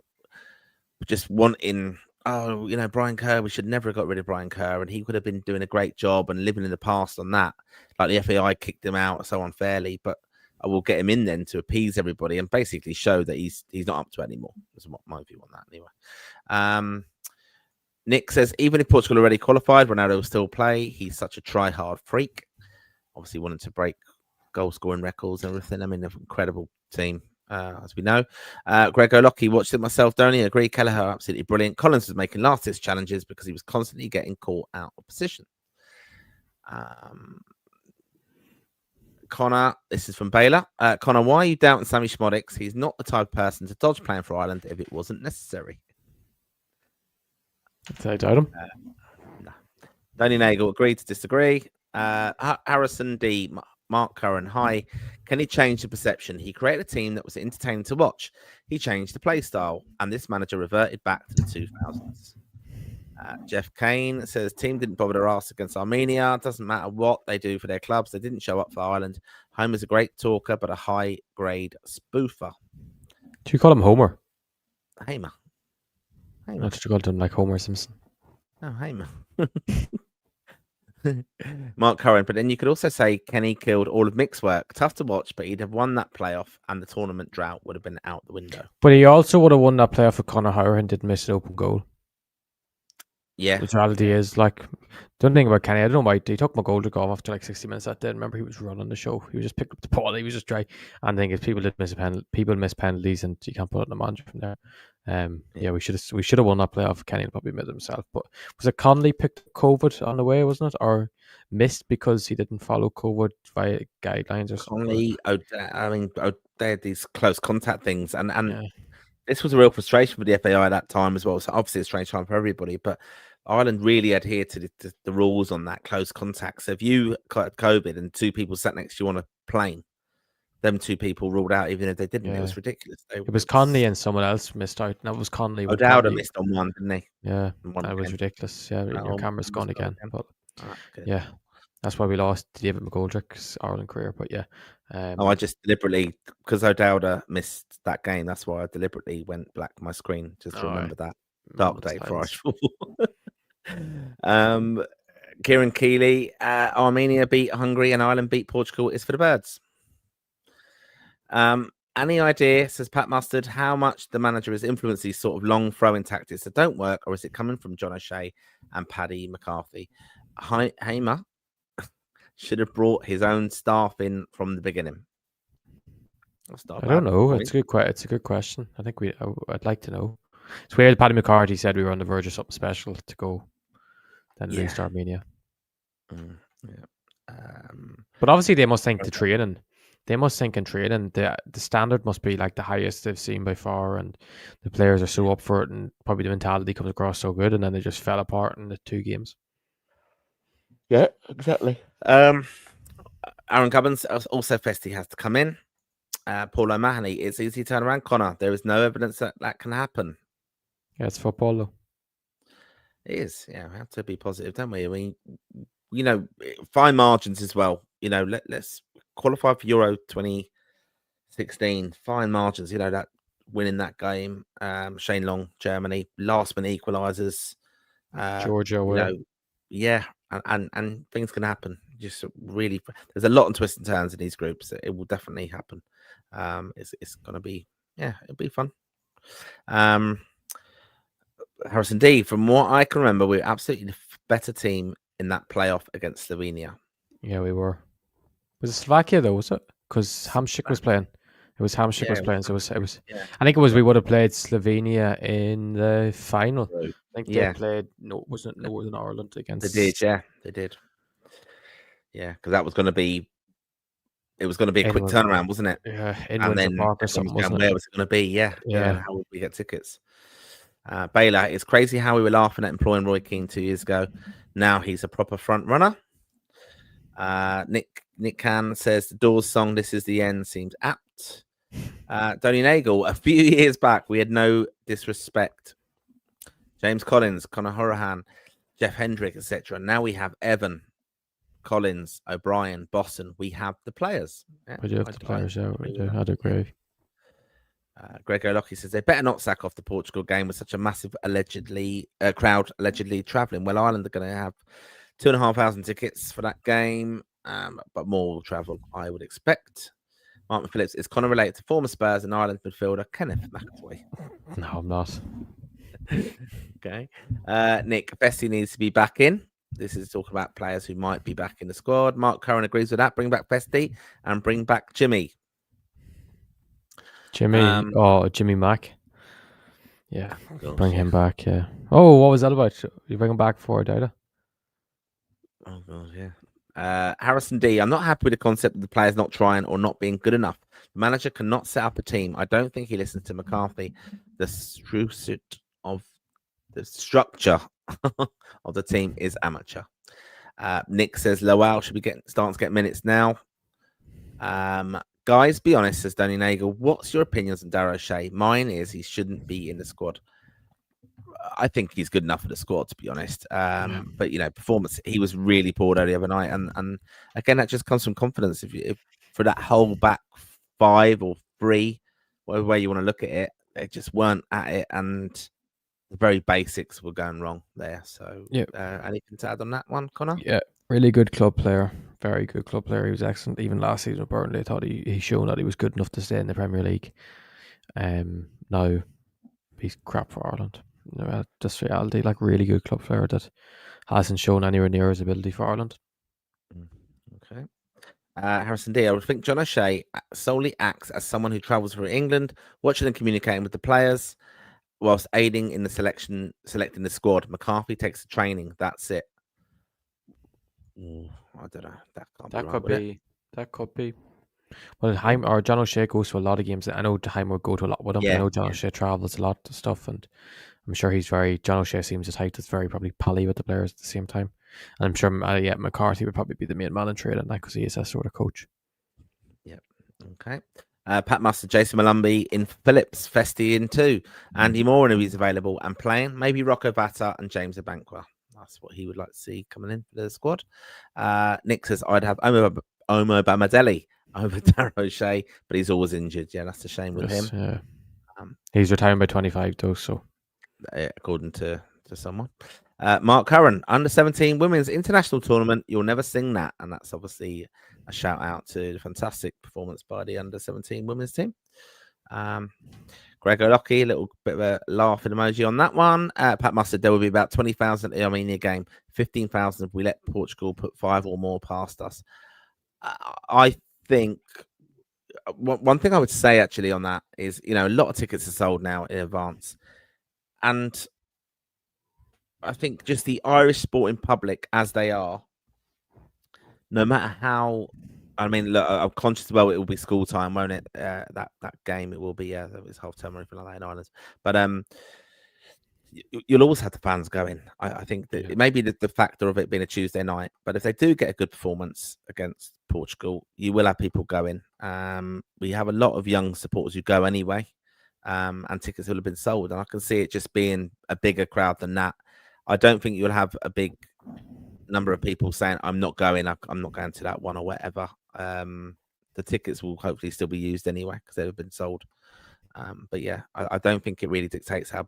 just wanting Brian Kerr, we should never have got rid of Brian Kerr, and he could have been doing a great job and living in the past on that, like the FAI kicked him out so unfairly, but I will get him in then to appease everybody and basically show that he's not up to it anymore. That's my view on that anyway. Nick says, even if Portugal already qualified, Ronaldo will still play. He's such a try-hard freak. Obviously wanted to break goal-scoring records and everything. I mean, an incredible team, as we know. Greg O'Lockey, watched it myself. Don't you agree? Kelleher, absolutely brilliant. Collins was making last-ditch challenges because he was constantly getting caught out of position. Connor, this is from Baylor. Connor, why are you doubting Sammy Schmodics? He's not the type of person to dodge playing for Ireland if it wasn't necessary. Did I doubt him? No. Tony Nagel agreed to disagree. Harrison D. Mark Curran, hi. Can he change the perception? He created a team that was entertaining to watch. He changed the play style, and this manager reverted back to the 2000s. Jeff Kane says team didn't bother their ass against Armenia. Doesn't matter what they do for their clubs. They didn't show up for Ireland. Homer's a great talker, but a high grade spoofer. Do you call him Homer? Hamer. I thought you called him like Homer Simpson. Oh, Hamer. Mark Curran, but then you could also say Kenny killed all of Mick's work. Tough to watch, but he'd have won that playoff, and the tournament drought would have been out the window. But he also would have won that playoff if Conor Hourhan didn't miss an open goal. Yeah. The reality is, like, the only thing about Kenny, I don't know why he took McGoldrick off after like 60 minutes that day. Remember, he was running the show. He was just picked up the ball. He was just dry. And the thing is, people did miss a penalty. People miss penalties, and you can't put it on the manager from there. Yeah, we should have won that playoff. Kenny probably made it himself. But was it Conley picked up COVID on the way, wasn't it, or missed because he didn't follow COVID via guidelines or something? Conley, they had these close contact things, and yeah. This was a real frustration for the FAI at that time as well. So obviously a strange time for everybody, but Ireland really adhered to the rules on that close contact. So if you got COVID and two people sat next to you on a plane, them two people ruled out even if they didn't. Yeah. It was ridiculous. It was Conley and someone else missed out. That was Conley. O'Dowda missed on one, didn't he? Yeah, that was ridiculous. Yeah, your camera's gone again. But yeah, that's why we lost David McGoldrick's Ireland career. But yeah. I just deliberately, because O'Dowda missed that game, that's why I deliberately went black on my screen, just to remember that dark day for Irish football. Kieran Keeley, Armenia beat Hungary and Ireland beat Portugal is for the birds. Any idea, says Pat Mustard, how much the manager has influenced these sort of long throwing tactics that don't work, or is it coming from John O'Shea and Paddy McCarthy? Hamer should have brought his own staff in from the beginning. I don't know. It's a good question. I think I'd like to know. It's weird. Paddy McCarthy said we were on the verge of something special to go, then lose to Armenia. But obviously, they must think the training. They must think in training the standard must be like the highest they've seen by far, and the players are so up for it, and probably the mentality comes across so good, and then they just fell apart in the two games. Yeah, exactly. Aaron Gubbins also Festy has to come in. Paul O'Mahony, it's easy to turn around, Connor. There is no evidence that can happen. Yeah, it's football though. It is. Yeah, we have to be positive, don't we? I mean, fine margins as well. Let's qualify for Euro 2016. Fine margins. That winning that game. Shane Long, Germany, last minute equalizers. Georgia, yeah, and things can happen. Just really, there's a lot of twists and turns in these groups. It will definitely happen. It's gonna be, it'll be fun. Harrison D, from what I can remember, we were absolutely the better team in that playoff against Slovenia. Yeah, we were. Was it Slovakia though? Was it? Because Hamšík was playing. It was Hamšík was playing. So it was. Yeah. I think it was. We would have played Slovenia in the final. I think they played. No, wasn't it Northern Ireland against? They did. Yeah, they did. Yeah, because that was going to be. It was going to be a quick turnaround, wasn't it? Yeah, and then where was it going to be? Yeah. How would we get tickets? Baylor, it's crazy how we were laughing at employing Roy Keane 2 years ago. Now he's a proper front runner. Nick Can says the Doors song "This Is the End" seems apt. Donny Nagel, a few years back, we had no disrespect. James Collins, Conor Hourhan, Jeff Hendrick, etc. Now we have Evan, Collins, O'Brien, Boston. We have the players. Yeah, we do have the players. Yeah, we do. I'd agree. Greg O'Loughley says they better not sack off the Portugal game with such a massive crowd allegedly travelling. Well, Ireland are going to have 2,500 tickets for that game, but more will travel, I would expect. Martin Phillips, is Connor related to former Spurs and Ireland midfielder Kenneth McAvoy? No, I'm not. Okay. Nick, Bessie needs to be back in. This is talking about players who might be back in the squad. Mark Curran agrees with that. Bring back Bestie and bring back Jimmy. Jimmy Mack. Yeah, bring him back. Yeah. Oh, what was that about? You bring him back for Dada? Oh god, yeah. Harrison D. I'm not happy with the concept of the players not trying or not being good enough. The manager cannot set up a team. I don't think he listens to McCarthy. The structure of the team is amateur. Nick says Lowell should be starting to get minutes now. Guys, be honest, says Danny Nagel. What's your opinions on Darragh O'Shea? Mine is he shouldn't be in the squad. I think he's good enough for the squad, to be honest. But performance, he was really poor the other night, and again, that just comes from confidence. If for that whole back 5 or 3, whatever way you want to look at it, they just weren't at it, and the very basics were going wrong there. So, anything to add on that one, Connor? Yeah, really good club player. Very good club player. He was excellent. Even last season with Burnley, I thought he shown that he was good enough to stay in the Premier League. Now he's crap for Ireland. Just reality. Like, really good club player that hasn't shown anywhere near his ability for Ireland. Okay. Harrison D. I would think John O'Shea solely acts as someone who travels through England, watching and communicating with the players, whilst aiding in the selecting the squad. McCarthy takes the training. That's it. I don't know. That could be. Well, Haim or John O'Shea goes to a lot of games. I know Haim would go to a lot with him. I know John O'Shea travels a lot of stuff, and I'm sure John O'Shea seems a type that's very probably pally with the players at the same time. And I'm sure, McCarthy would probably be the main man in trade on that because he is that sort of coach. Yep. Okay. Pat Mustard, Jason Malumbi in Phillips, Festi in 2. Andy Moore, if he's available and playing. Maybe Rocco Batta and James Abankwa. That's what he would like to see coming in for the squad. Nick says, I'd have Omo Bamadelli over Darragh O'Shea, but he's always injured. Yeah, that's a shame with him. Yeah. He's retiring by 25 though, so according to someone. Mark Curran, under 17 women's international tournament. You'll never sing that, and that's obviously a shout out to the fantastic performance by the under 17 women's team. Greg O'Lockey, a little bit of a laughing emoji on that one. Pat Mustard, there will be about 20,000 at the Armenia game, 15,000 if we let Portugal put 5 or more past us. I think one thing I would say actually on that is, a lot of tickets are sold now in advance. And I think just the Irish sporting public as they are, no matter how, look, I'm conscious, it will be school time, won't it? That game, it will be, it's half term or anything like that in Ireland. But you'll always have the fans going. I think that it may be the factor of it being a Tuesday night, but if they do get a good performance against Portugal, you will have people going. We have a lot of young supporters who go anyway, and tickets will have been sold. And I can see it just being a bigger crowd than that. I don't think you'll have a big number of people saying, I'm not going to that one or whatever. The tickets will hopefully still be used anyway because they've been sold. But yeah, I don't think it really dictates how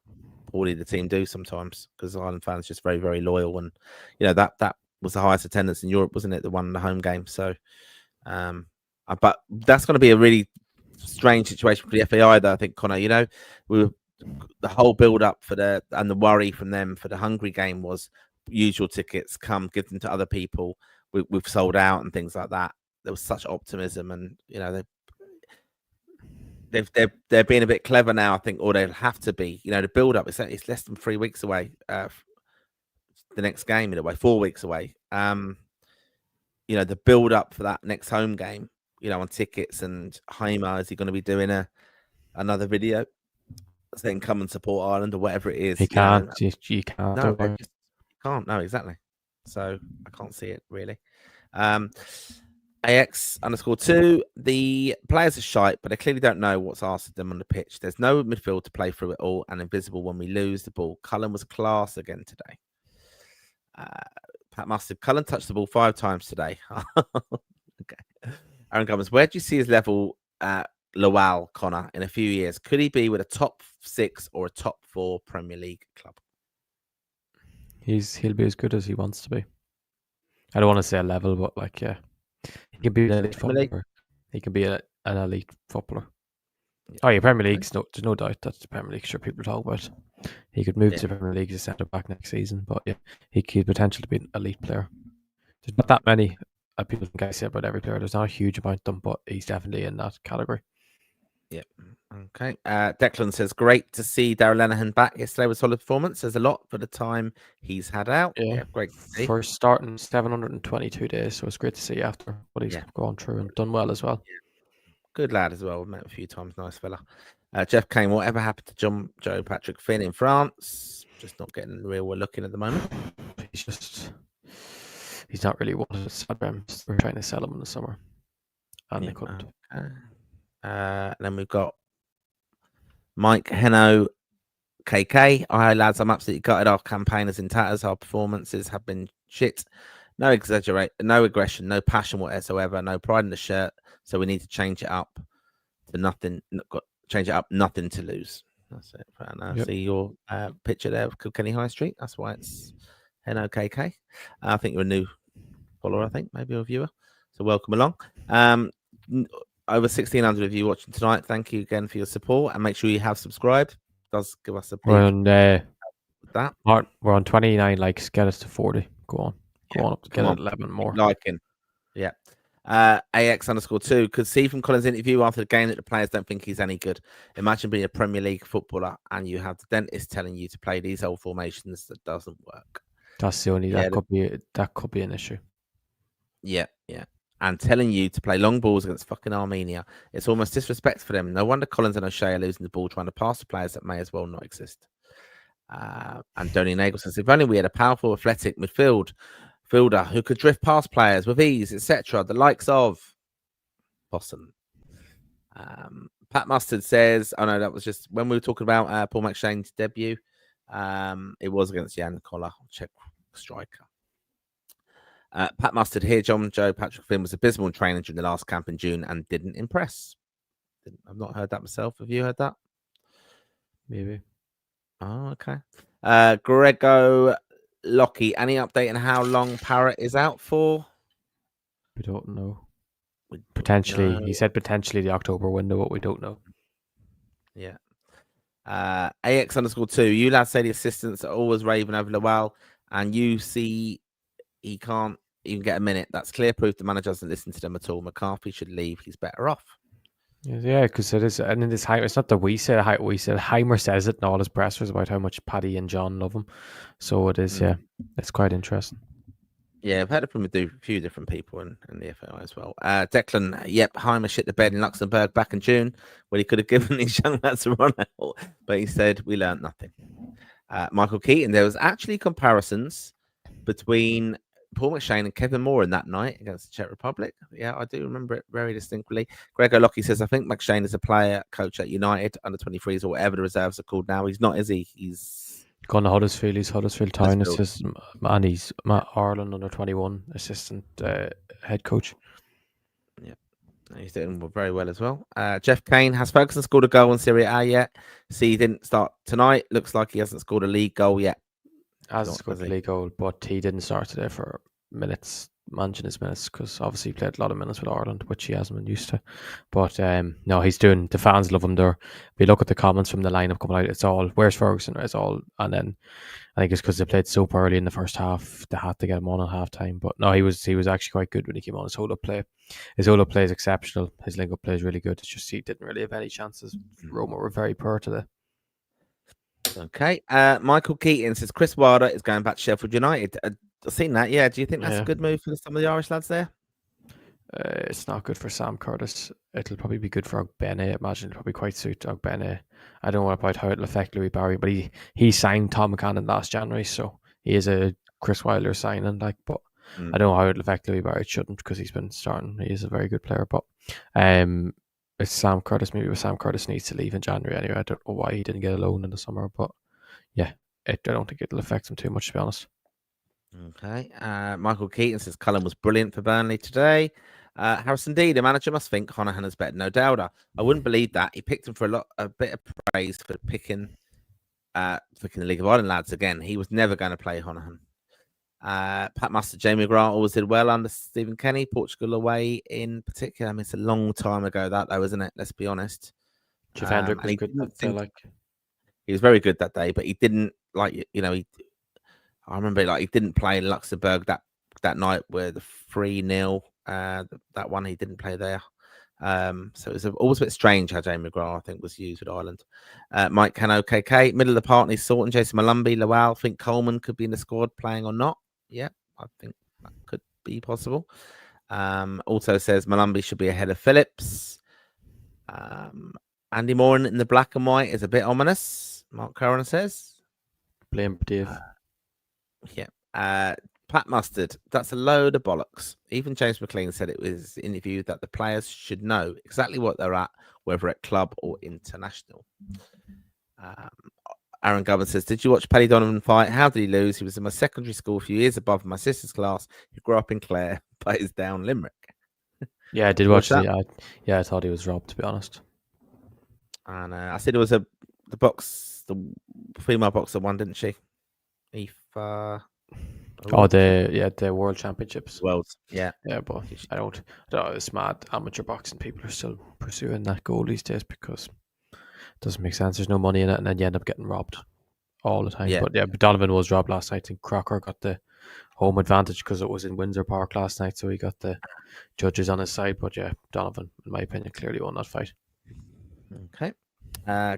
poorly the team do sometimes, because Ireland fans are just very, very loyal, and that was the highest attendance in Europe, wasn't it? The one in the home game. So, but that's going to be a really strange situation for the FAI, though. I think, Connor, the whole build up and the worry from them for the Hungary game was use your tickets, come give them to other people. We've sold out and things like that. There was such optimism, and they're being a bit clever now, I think, or they'll have to be. The build up, it's less than 3 weeks away. The next game, in a way, 4 weeks away. The build up for that next home game, on tickets, and Heimer, is he going to be doing another video saying come and support Ireland or whatever it is? He can't. You can't. No, you can't. No, exactly. So I can't see it really. AX_2, the players are shite, but they clearly don't know what's asked of them on the pitch. There's no midfield to play through it all, and invisible when we lose the ball. Cullen was class again today. Pat Mustard, Cullen touched the ball 5 times today. Okay. Aaron Gummers, where do you see his level at Lowell, Connor, in a few years? Could he be with a top 6 or a top 4 Premier League club? He'll be as good as he wants to be. I don't want to say a level, but he can be an elite footballer. He can be an elite footballer. Yeah. Premier League. There's no doubt that's the Premier League. Sure, people talk about. He could move to the Premier League as a centre back next season, but he could potentially be an elite player. There's not that many people think I say about every player. There's not a huge amount of them, but he's definitely in that category. Yep. Okay. Declan says, great to see Darrell Lenihan back yesterday with solid performance. Says a lot for the time he's had out. Yeah, great to see. For starting 722 days, so it's great to see after what he's gone through and done well as well. Yeah. Good lad as well. Met a few times. Nice fella. Jeff Kane, whatever happened to Joe Patrick Finn in France? Just not getting the real we're looking at the moment. He's not really wanted it. We're trying to sell him in the summer, and they couldn't. Then we've got Mike Heno KK. Hi lads, I'm absolutely gutted. Our campaign is in tatters. Our performances have been shit. No aggression, no passion whatsoever, no pride in the shirt. So we need to change it up to nothing. Change it up, nothing to lose. That's it. And I see your picture there of Kilkenny High Street. That's why it's Heno KK. I think you're a new follower. I think maybe a viewer. So welcome along. Over 1,600 of you watching tonight. Thank you again for your support, and make sure you have subscribed. It does give us a we're on that. We're on 29 likes. Get us to 40. Go on up. Get 11 more. Liking. Yeah. AX_2 could see from Colin's interview after the game that the players don't think he's any good. Imagine being a Premier League footballer and you have the dentist telling you to play these old formations that doesn't work. That's the only that could be an issue. Yeah. And telling you to play long balls against fucking Armenia. It's almost disrespect for them. No wonder Collins and O'Shea are losing the ball trying to pass to players that may as well not exist. And Donny Nagel says, if only we had a powerful, athletic midfielder who could drift past players with ease, etc. The likes of Boston. Pat Mustard says, oh no, that was just when we were talking about Paul McShane's debut. It was against Jan Koller, Czech striker. Pat Mustard here. Joe Patrick Finn was abysmal in training during the last camp in June and didn't impress. I've not heard that myself. Have you heard that? Maybe. Oh, okay. Grego Lockie, any update on how long Parrott is out for? We don't know. Potentially, he said potentially the October window, but we don't know. Yeah. AX_2, you lads say the assistants are always raving over Lowell, and you see he can't even get a minute. That's clear proof the manager doesn't listen to them at all. McCarthy should leave. He's better off. Yeah, because it is, and in this it's not that we said Heimer says it in all his pressers about how much Paddy and John love him. So it is, it's quite interesting. Yeah, I've heard it from a few different people in the FAI as well. Declan, Heimer shit the bed in Luxembourg back in June when he could have given these young lads a run out, but he said we learned nothing. Michael Keaton, there was actually comparisons between Paul McShane and Kevin Moore in that night against the Czech Republic. Yeah, I do remember it very distinctly. Gregor Lockie says, I think McShane is a player coach at United, under 23s or whatever the reserves are called now. He's not, is he? He's gone to Huddersfield. He's Huddersfield Town assistant, and he's Matt Ireland under 21 assistant head coach. Yeah, he's doing very well as well. Jeff Kane, has Ferguson scored a goal in Serie A yet? See, he didn't start tonight. Looks like he hasn't scored a league goal yet. Hasn't scored a league goal, but he didn't start today for minutes, managing his minutes, because obviously he played a lot of minutes with Ireland, which he hasn't been used to. But no, he's doing, the fans love him there. If you look at the comments from the lineup coming out, it's all, where's Ferguson? It's all, and then I think it's because they played so early in the first half, they had to get him on at half time. But no, he was actually quite good when he came on. His hold-up play is exceptional. His link-up play is really good. It's just he didn't really have any chances. Roma were very poor today. Okay. Michael Keaton says Chris Wilder is going back to Sheffield United. I've seen that. Yeah. Do you think that's a good move for some of the Irish lads there? It's not good for Sam Curtis. It'll probably be good for Ogbene. I imagine it'll probably quite suit Ogbene. I don't know about how it'll affect Louis Barry, but he signed Tom McCannon last January, so he is a Chris Wilder signing. But I don't know how it'll affect Louis Barry. It shouldn't, because he's been starting. He is a very good player, but it's Sam Curtis. Maybe Sam Curtis needs to leave in January anyway. I don't know why he didn't get a loan in the summer, but yeah, I don't think it'll affect him too much, to be honest. Okay. Michael Keaton says Cullen was brilliant for Burnley today. Harrison D, the manager must think Honohan is better. No doubt. I wouldn't believe that. He picked him for a bit of praise for picking the League of Ireland lads again. He was never going to play Honohan. Pat Mustard, Jamie Grant always did well under Stephen Kenny. Portugal away in particular. I mean, it's a long time ago that though, isn't it? Let's be honest. Jeff Hendrick was good. He was very good that day, but he didn't I remember he didn't play in Luxembourg that night where the 3-0. That one he didn't play there. So it's always a bit strange how Jamie McGrath, I think, was used with Ireland. Mike Cano, KK, middle of the park needs Sorting, Jason Malumbi, Lowell. Think Coleman could be in the squad playing or not. Yeah, I think that could be possible. Also says Malumbi should be ahead of Phillips. Andy Moore in the black and white is a bit ominous, Mark Curran says. Blame Dave. Pat Mustard, that's a load of bollocks. Even James McLean said it was interviewed that the players should know exactly what they're at, whether at club or international. Aaron Govern says, did you watch Paddy Donovan fight? How did he lose? He was in my secondary school a few years above my sister's class. He grew up in Clare, but is down Limerick. Yeah, I did watch that. I thought he was robbed, to be honest. And I said it was the female boxer won, didn't she? The World Championships. Worlds, yeah, but I don't know. It's mad. Amateur boxing people are still pursuing that goal these days because it doesn't make sense. There's no money in it, and then you end up getting robbed all the time. Yeah. But Donovan was robbed last night, and Crocker got the home advantage because it was in Windsor Park last night, so he got the judges on his side. But yeah, Donovan, in my opinion, clearly won that fight. Okay.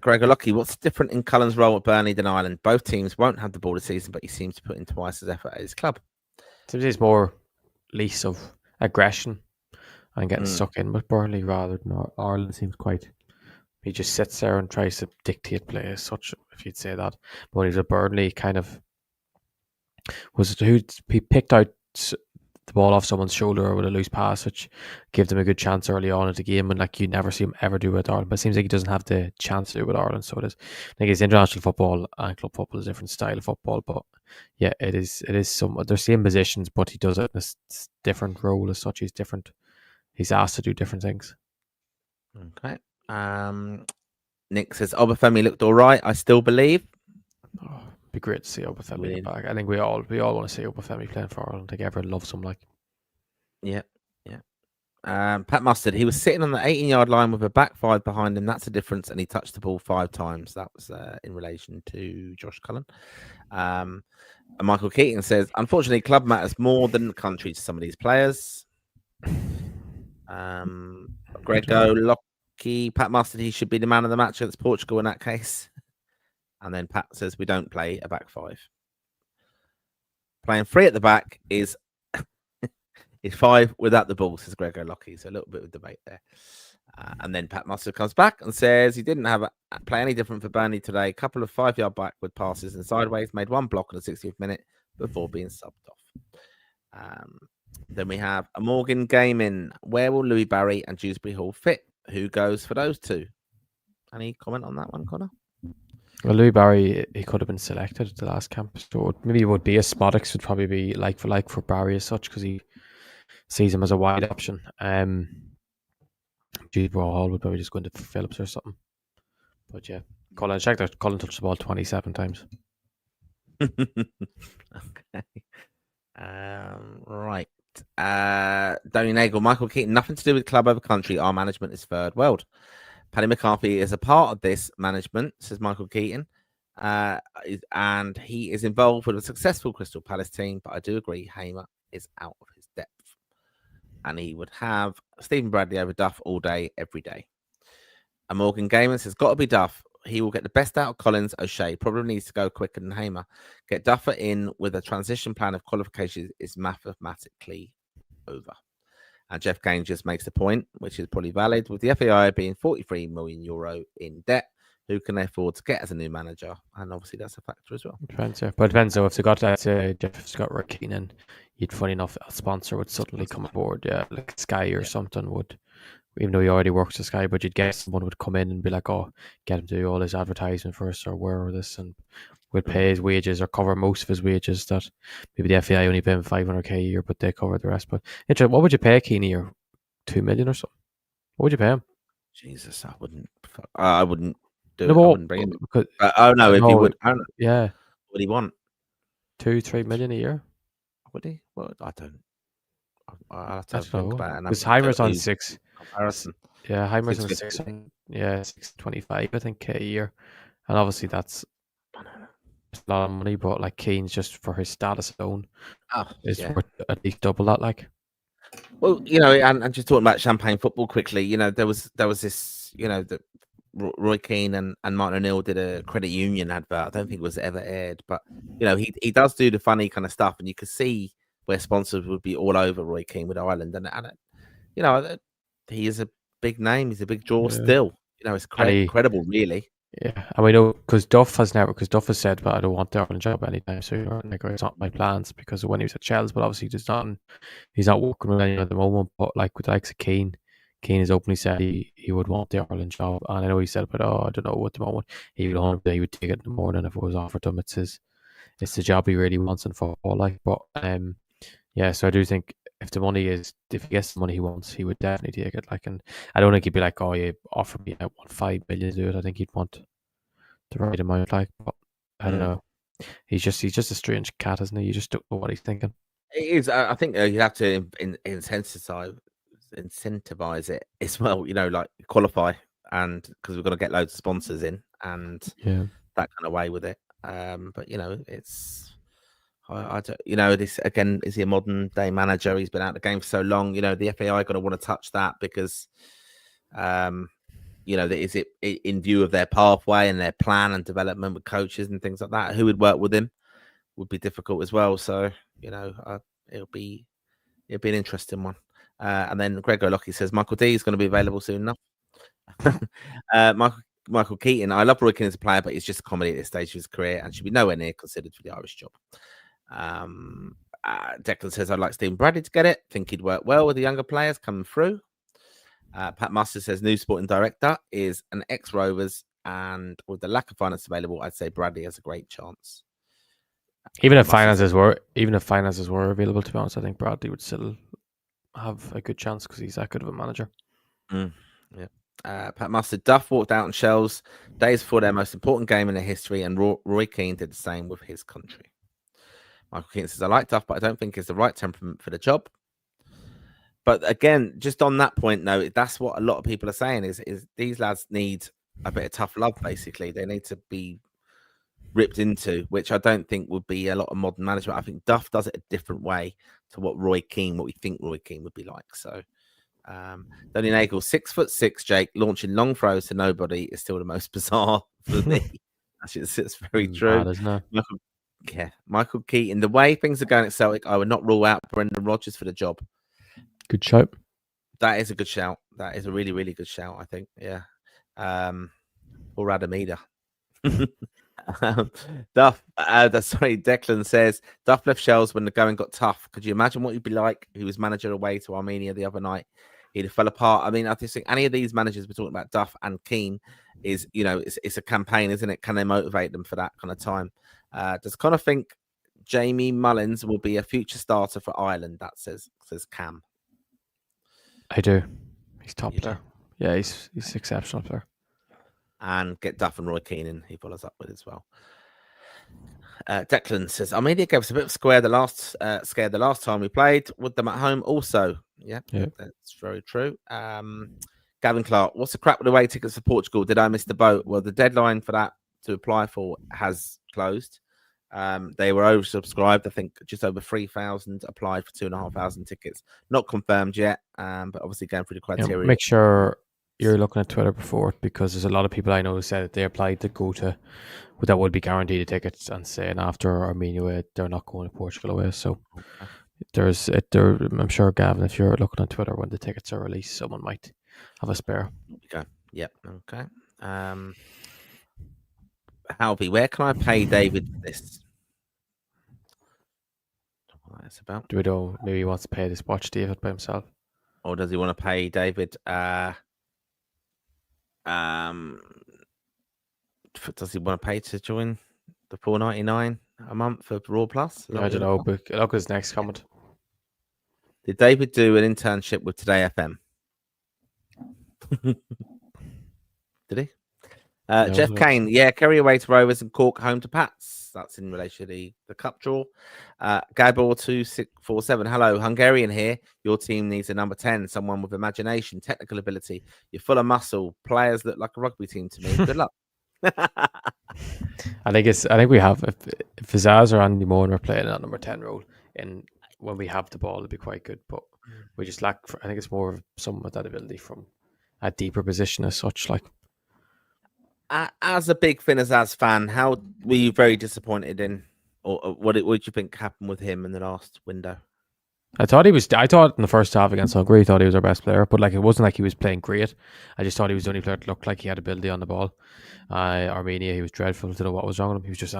Gregor Lucky, what's different in Cullen's role at Burnley than Ireland? Both teams won't have the ball this season, but he seems to put in twice as effort at his club. Seems he's more lease of aggression and getting stuck in with Burnley rather than Ireland. Seems quite. He just sits there and tries to dictate play as such, if you'd say that. But when he was at Burnley, kind of he picked out the ball off someone's shoulder with a loose pass, which gave them a good chance early on in the game, and like you never see him ever do with Ireland. But it seems like he doesn't have the chance to do with Ireland. So it is. I think it's international football and club football is a different style of football, but yeah, it is some they're same positions, but he does it in a different role as such. He's different. He's asked to do different things. Okay. Nick says Obafemi looked all right. I still believe. Be great to see Obafemi back. I think we all want to see Obafemi playing for Ireland. I think everyone loves him. Like, yeah. Pat Mustard, he was sitting on the 18-yard line with a back five behind him. That's a difference, and he touched the ball 5 times. That was in relation to Josh Cullen. And Michael Keating says, unfortunately, club matters more than country to some of these players. Grego Lockie, Pat Mustard, he should be the man of the match against Portugal in that case. And then Pat says, we don't play a back five. Playing 3 at the back is 5 without the ball, says Grego Lockie. So a little bit of debate there. And then Pat Mustard comes back and says he didn't play any different for Burnley today. A couple of 5-yard backward passes and sideways, made 1 block in the 60th minute before being subbed off. Then we have a Morgan Gaming. Where will Louis Barry and Dewsbury Hall fit? Who goes for those two? Any comment on that one, Connor? Well, Louis Barry, he could have been selected at the last camp. So maybe it would be a Smodics would probably be like for Barry as such because he sees him as a wide option. Dewsbury Hall would probably just go into Phillips or something. But yeah, Colin checked that. Colin touched the ball 27 times. Okay. Right. Donny Nagel, Michael Keaton, nothing to do with club over country. Our management is third world. Paddy McCarthy is a part of this management, says Michael Keaton, and he is involved with a successful Crystal Palace team. But I do agree, Hamer is out of his depth, and he would have Stephen Bradley over Duff all day, every day. And Morgan Gaiman says, got to be Duff. He will get the best out of Collins. O'Shea probably needs to go quicker than Hamer. Get Duffer in with a transition plan of qualifications is mathematically over. And Jeff Kane just makes the point, which is probably valid, with the FAI being €43 million in debt. Who can they afford to get as a new manager? And obviously that's a factor as well. Depends, yeah. But it depends, though. If they got, let's say, Jeff's got Rick Keenan, you'd, funny enough, a sponsor would suddenly come aboard, yeah, like Sky or something would, even though he already works at Sky, but you'd guess someone would come in and be like, oh, get him to do all his advertising first or where this, and we'd pay his wages or cover most of his wages that maybe the FAI only pay him $500K a year, but they cover the rest. But what would you pay Keane a year? $2 million or something? What would you pay him? Jesus, I wouldn't do it. No, I wouldn't bring him. Because, if he would. I don't know. Yeah. What would he want? 2-3 million a year? Would he? Well, I don't. I'll have to think about it. Because Heimer's on 6. Comparison. Yeah, Heimer's on 6. Yeah, 625, I think, a year. And obviously that's a lot of money, but like Keane's just for his status alone is worth at least double that, like. Well, and just talking about champagne football quickly, there was this, that Roy Keane and Martin O'Neill did a credit union advert. I don't think it was ever aired, but he does do the funny kind of stuff, and you could see where sponsors would be all over Roy Keane with Ireland, and he is a big name. He's a big draw still. It's credible, really. Yeah, and we know because Duff has said, "But I don't want the Ireland job anytime soon. Like, it's not my plans," because of when he was at Chelsea. But obviously, he's not working with anyone at the moment. But like with the likes of Keane has openly said he would want the Ireland job, and I know he said, "But I don't know at the moment. He would take it in the morning if it was offered to him. It's the job he really wants in football." Like, but yeah. So I do think if he gets the money he wants, he would definitely take it. Like, and I don't think he'd be like, "Oh, you offer me, I want 5 million to do it." I think he'd want the right amount. Like, but I don't know. He's just a strange cat, isn't he? You just don't know what he's thinking. It is. I think you have to incentivize it as well. Like qualify, and because we've got to get loads of sponsors in, and that kind of way with it. But it's. I don't, this again, is he a modern day manager? He's been out of the game for so long. The FAI going to want to touch that because, is it in view of their pathway and their plan and development with coaches and things like that? Who would work with him would be difficult as well. So, it'll be an interesting one. And then Greg O'Loughlin says Michael D is going to be available soon enough. Michael Keaton, I love Roy Keane as a player, but he's just a comedy at this stage of his career and should be nowhere near considered for the Irish job. Declan says I'd like Stephen Bradley to get it. Think he'd work well with the younger players coming through. Pat Mustard says new sporting director is an ex-Rovers, and with the lack of finance available, I'd say Bradley has a great chance. Even if finances were available, to be honest, I think Bradley would still have a good chance because he's that good of a manager. Yeah. Pat Mustard, Duff walked out on shells days before their most important game in their history, and Roy Keane did the same with his country. Michael Keaton says, I like Duff, but I don't think he's the right temperament for the job. But again, just on that point, no, that's what a lot of people are saying is these lads need a bit of tough love, basically. They need to be ripped into, which I don't think would be a lot of modern management. I think Duff does it a different way to what we think Roy Keane would be like. So, Donny Nagel, 6'6", Jake, launching long throws to nobody is still the most bizarre for me. It's very true. Bad, isn't it? Michael Keaton. The way things are going at Celtic, I would not rule out Brendan Rodgers for the job. Good shout. That is a good shout. That is a really, really good shout, I think. Yeah. Or Radamida. Declan says Duff left shells when the going got tough. Could you imagine what he'd be like? He was manager away to Armenia the other night. He'd have fell apart. I mean, I just think any of these managers we're talking about, Duff and Keane, is it's a campaign, isn't it? Can they motivate them for that kind of time? Does Connor think Jamie Mullins will be a future starter for Ireland? That says Cam. I do. He's top player. Yeah, he's exceptional player. And get Duff and Roy Keane in. He follows up with as well. Declan says Armenia gave us a bit of scared the last time we played with them at home. Also, yeah. That's very true. Gavin Clark, what's the crap with the away tickets for Portugal? Did I miss the boat? Well, the deadline for that to apply for has closed. They were oversubscribed. I think just over 3,000 applied for 2,500 tickets. Not confirmed yet, but obviously going through the criteria. Make sure you're looking at Twitter before, because there's a lot of people I know who said that they applied to go to, that would be guaranteed tickets, and saying after Armenia away, they're not going to Portugal away. So I'm sure, Gavin, if you're looking on Twitter when the tickets are released, someone might have a spare. Okay. Yep. Okay. Halvey, where can I pay David for this? What that's about? Do we know? Maybe he wants to pay this watch David by himself, or does he want to pay David? Does he want to pay to join the $4.99 a month for Raw Plus? I don't know, but look at his next comment. Did David do an internship with Today FM? Did he? No, Jeff Kane, Kerry away to Rovers and Cork home to Pats. That's in relation to the cup draw. Gabor 2647. Hello, Hungarian here. Your team needs a number 10, someone with imagination, technical ability. You're full of muscle. Players look like a rugby team to me. Good luck. I think we have, if Fazaz or Andy Moore are playing that number 10 role, and when we have the ball, it'd be quite good. But we just lack. I think it's more of some of that ability from a deeper position as such. Like, as a big Finnazaz fan, how were you very disappointed in, or what did you think happened with him in the last window? I thought in the first half against Hungary, he was our best player, but like it wasn't like he was playing great. I just thought he was the only player that looked like he had ability on the ball. Armenia, he was dreadful. I don't know what was wrong with him. He was just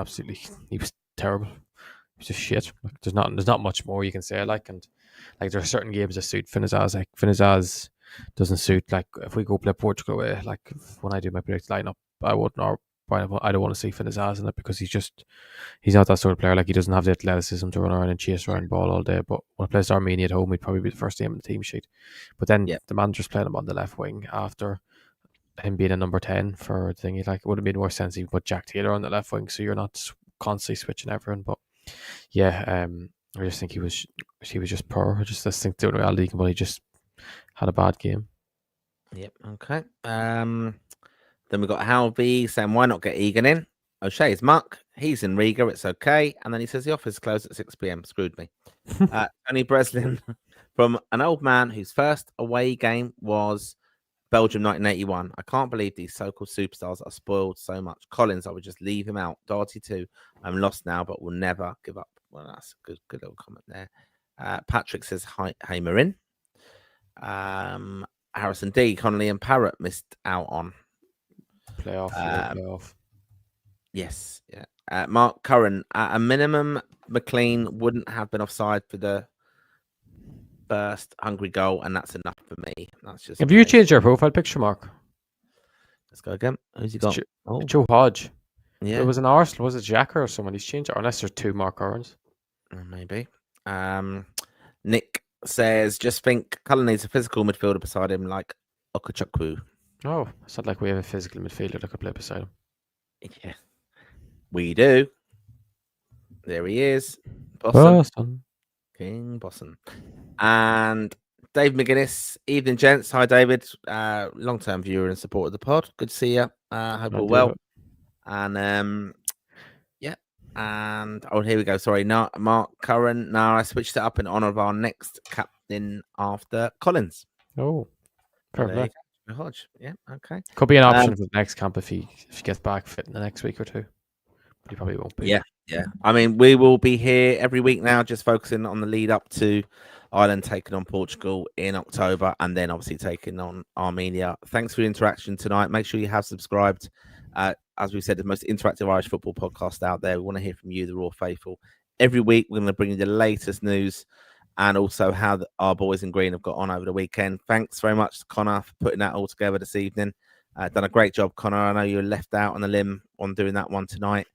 he was terrible. He was just shit. Like, there's not much more you can say. Like, and like there are certain games that suit Finnazaz. Like Finnazaz doesn't suit. Like if we go play Portugal away, like when I do my predicted lineup, I wouldn't. Or I don't want to see Finnazaz in it because he's not that sort of player. Like he doesn't have the athleticism to run around and chase around the ball all day. But when he plays Armenia at home, he'd probably be the first name on the team sheet. But then the manager's playing him on the left wing after him being a number 10 for the thing. Like it would have made more sense if you put Jack Taylor on the left wing, so you're not constantly switching everyone. But I just think he was just poor. I just think the reality he just had a bad game. Yep. Okay. Then we got Halvey saying, why not get Egan in? O'Shea's muck. He's in Riga. It's okay. And then he says the office closed at 6 p.m. Screwed me. Tony Breslin from an old man whose first away game was Belgium 1981. I can't believe these so-called superstars are spoiled so much. Collins, I would just leave him out. Doherty too. I'm lost now, but will never give up. Well, that's a good little comment there. Patrick says, hi Marin. Harrison D, Connolly and Parrott missed out on. Playoff. Yes. Yeah. Mark Curran, at a minimum, McLean wouldn't have been offside for the first Hungary goal, and that's enough for me. That's just. Have you changed your profile picture, Mark? Let's go again. Who's he got? Joe Hodge. Yeah. It was an Arsenal. Was it Jacker or someone? He's changed it, unless there's two Mark Currans. Maybe. Nick says, just think Cullen needs a physical midfielder beside him like Okachukwu. Oh, it's not like we have a physical midfielder that could play beside him. Yeah. We do. There he is. Boston. King Boston. And Dave McGuinness. Evening, gents. Hi, David. Long-term viewer and supporter of the pod. Good to see you. Hope you're well. And And here we go. Sorry, Mark Curran. Now I switched it up in honor of our next captain after Collins. Oh, perfect. Hodge. Yeah, okay. Could be an option for the next camp if he gets back fit in the next week or two. But he probably won't be. Yeah. I mean, we will be here every week now, just focusing on the lead up to Ireland taking on Portugal in October, and then obviously taking on Armenia. Thanks for your interaction tonight. Make sure you have subscribed. As we said, the most interactive Irish football podcast out there. We want to hear from you, the Raw Faithful. Every week, we're going to bring you the latest news and also how our boys in green have got on over the weekend. Thanks very much to Connor for putting that all together this evening. Done a great job, Connor. I know you were left out on the limb on doing that one tonight,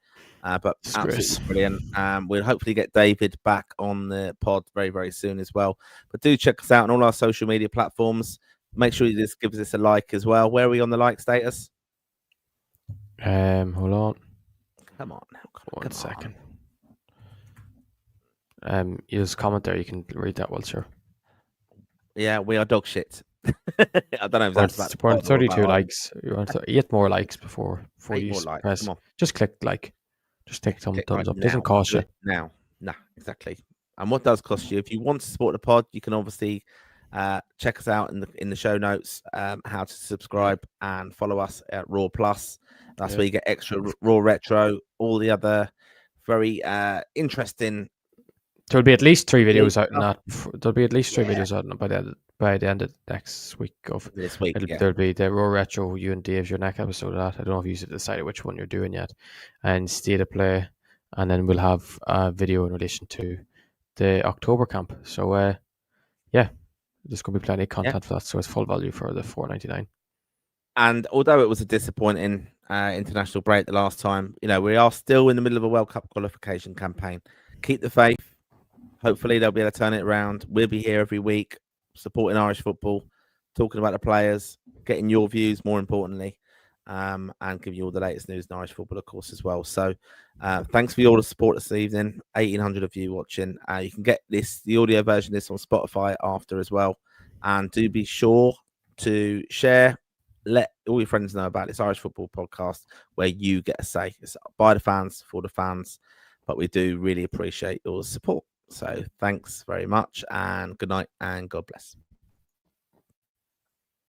but absolutely brilliant. We'll hopefully get David back on the pod very, very soon as well. But do check us out on all our social media platforms. Make sure you just give us a like as well. Where are we on the like status? Hold on. Come on now. One second. You just comment there. You can read that whilst you're. Yeah, we are dog shit. I don't know if that's about 32 likes. You want 8 more likes before you press. Just click like. Just take some thumbs up. It doesn't cost you. Nah, exactly. And what does cost you? If you want to support the pod, you can obviously check us out in the show notes. How to subscribe and follow us at Raw Plus. That's where you get extra Raw Retro, all the other very interesting. There'll be at least 3 videos out in that. There'll be at least 3 videos out by the end of next week of this week. There'll be the Raw Retro, you and Dave's your neck episode of that. I don't know if you decided which one you're doing yet, and State of Play, and then we'll have a video in relation to the October camp. So there's going to be plenty of content for that. So it's full value for the $4.99. And although it was a disappointing international break the last time, we are still in the middle of a World Cup qualification campaign. Keep the faith. Hopefully they'll be able to turn it around. We'll be here every week supporting Irish football, talking about the players, getting your views more importantly, and giving you all the latest news in Irish football, of course, as well. So thanks for all the support this evening. 1,800 of you watching. You can get the audio version of this on Spotify after as well. And do be sure to share, let all your friends know about this Irish football podcast where you get a say. It's by the fans, for the fans, but we do really appreciate your support. So thanks very much, and good night, and God bless.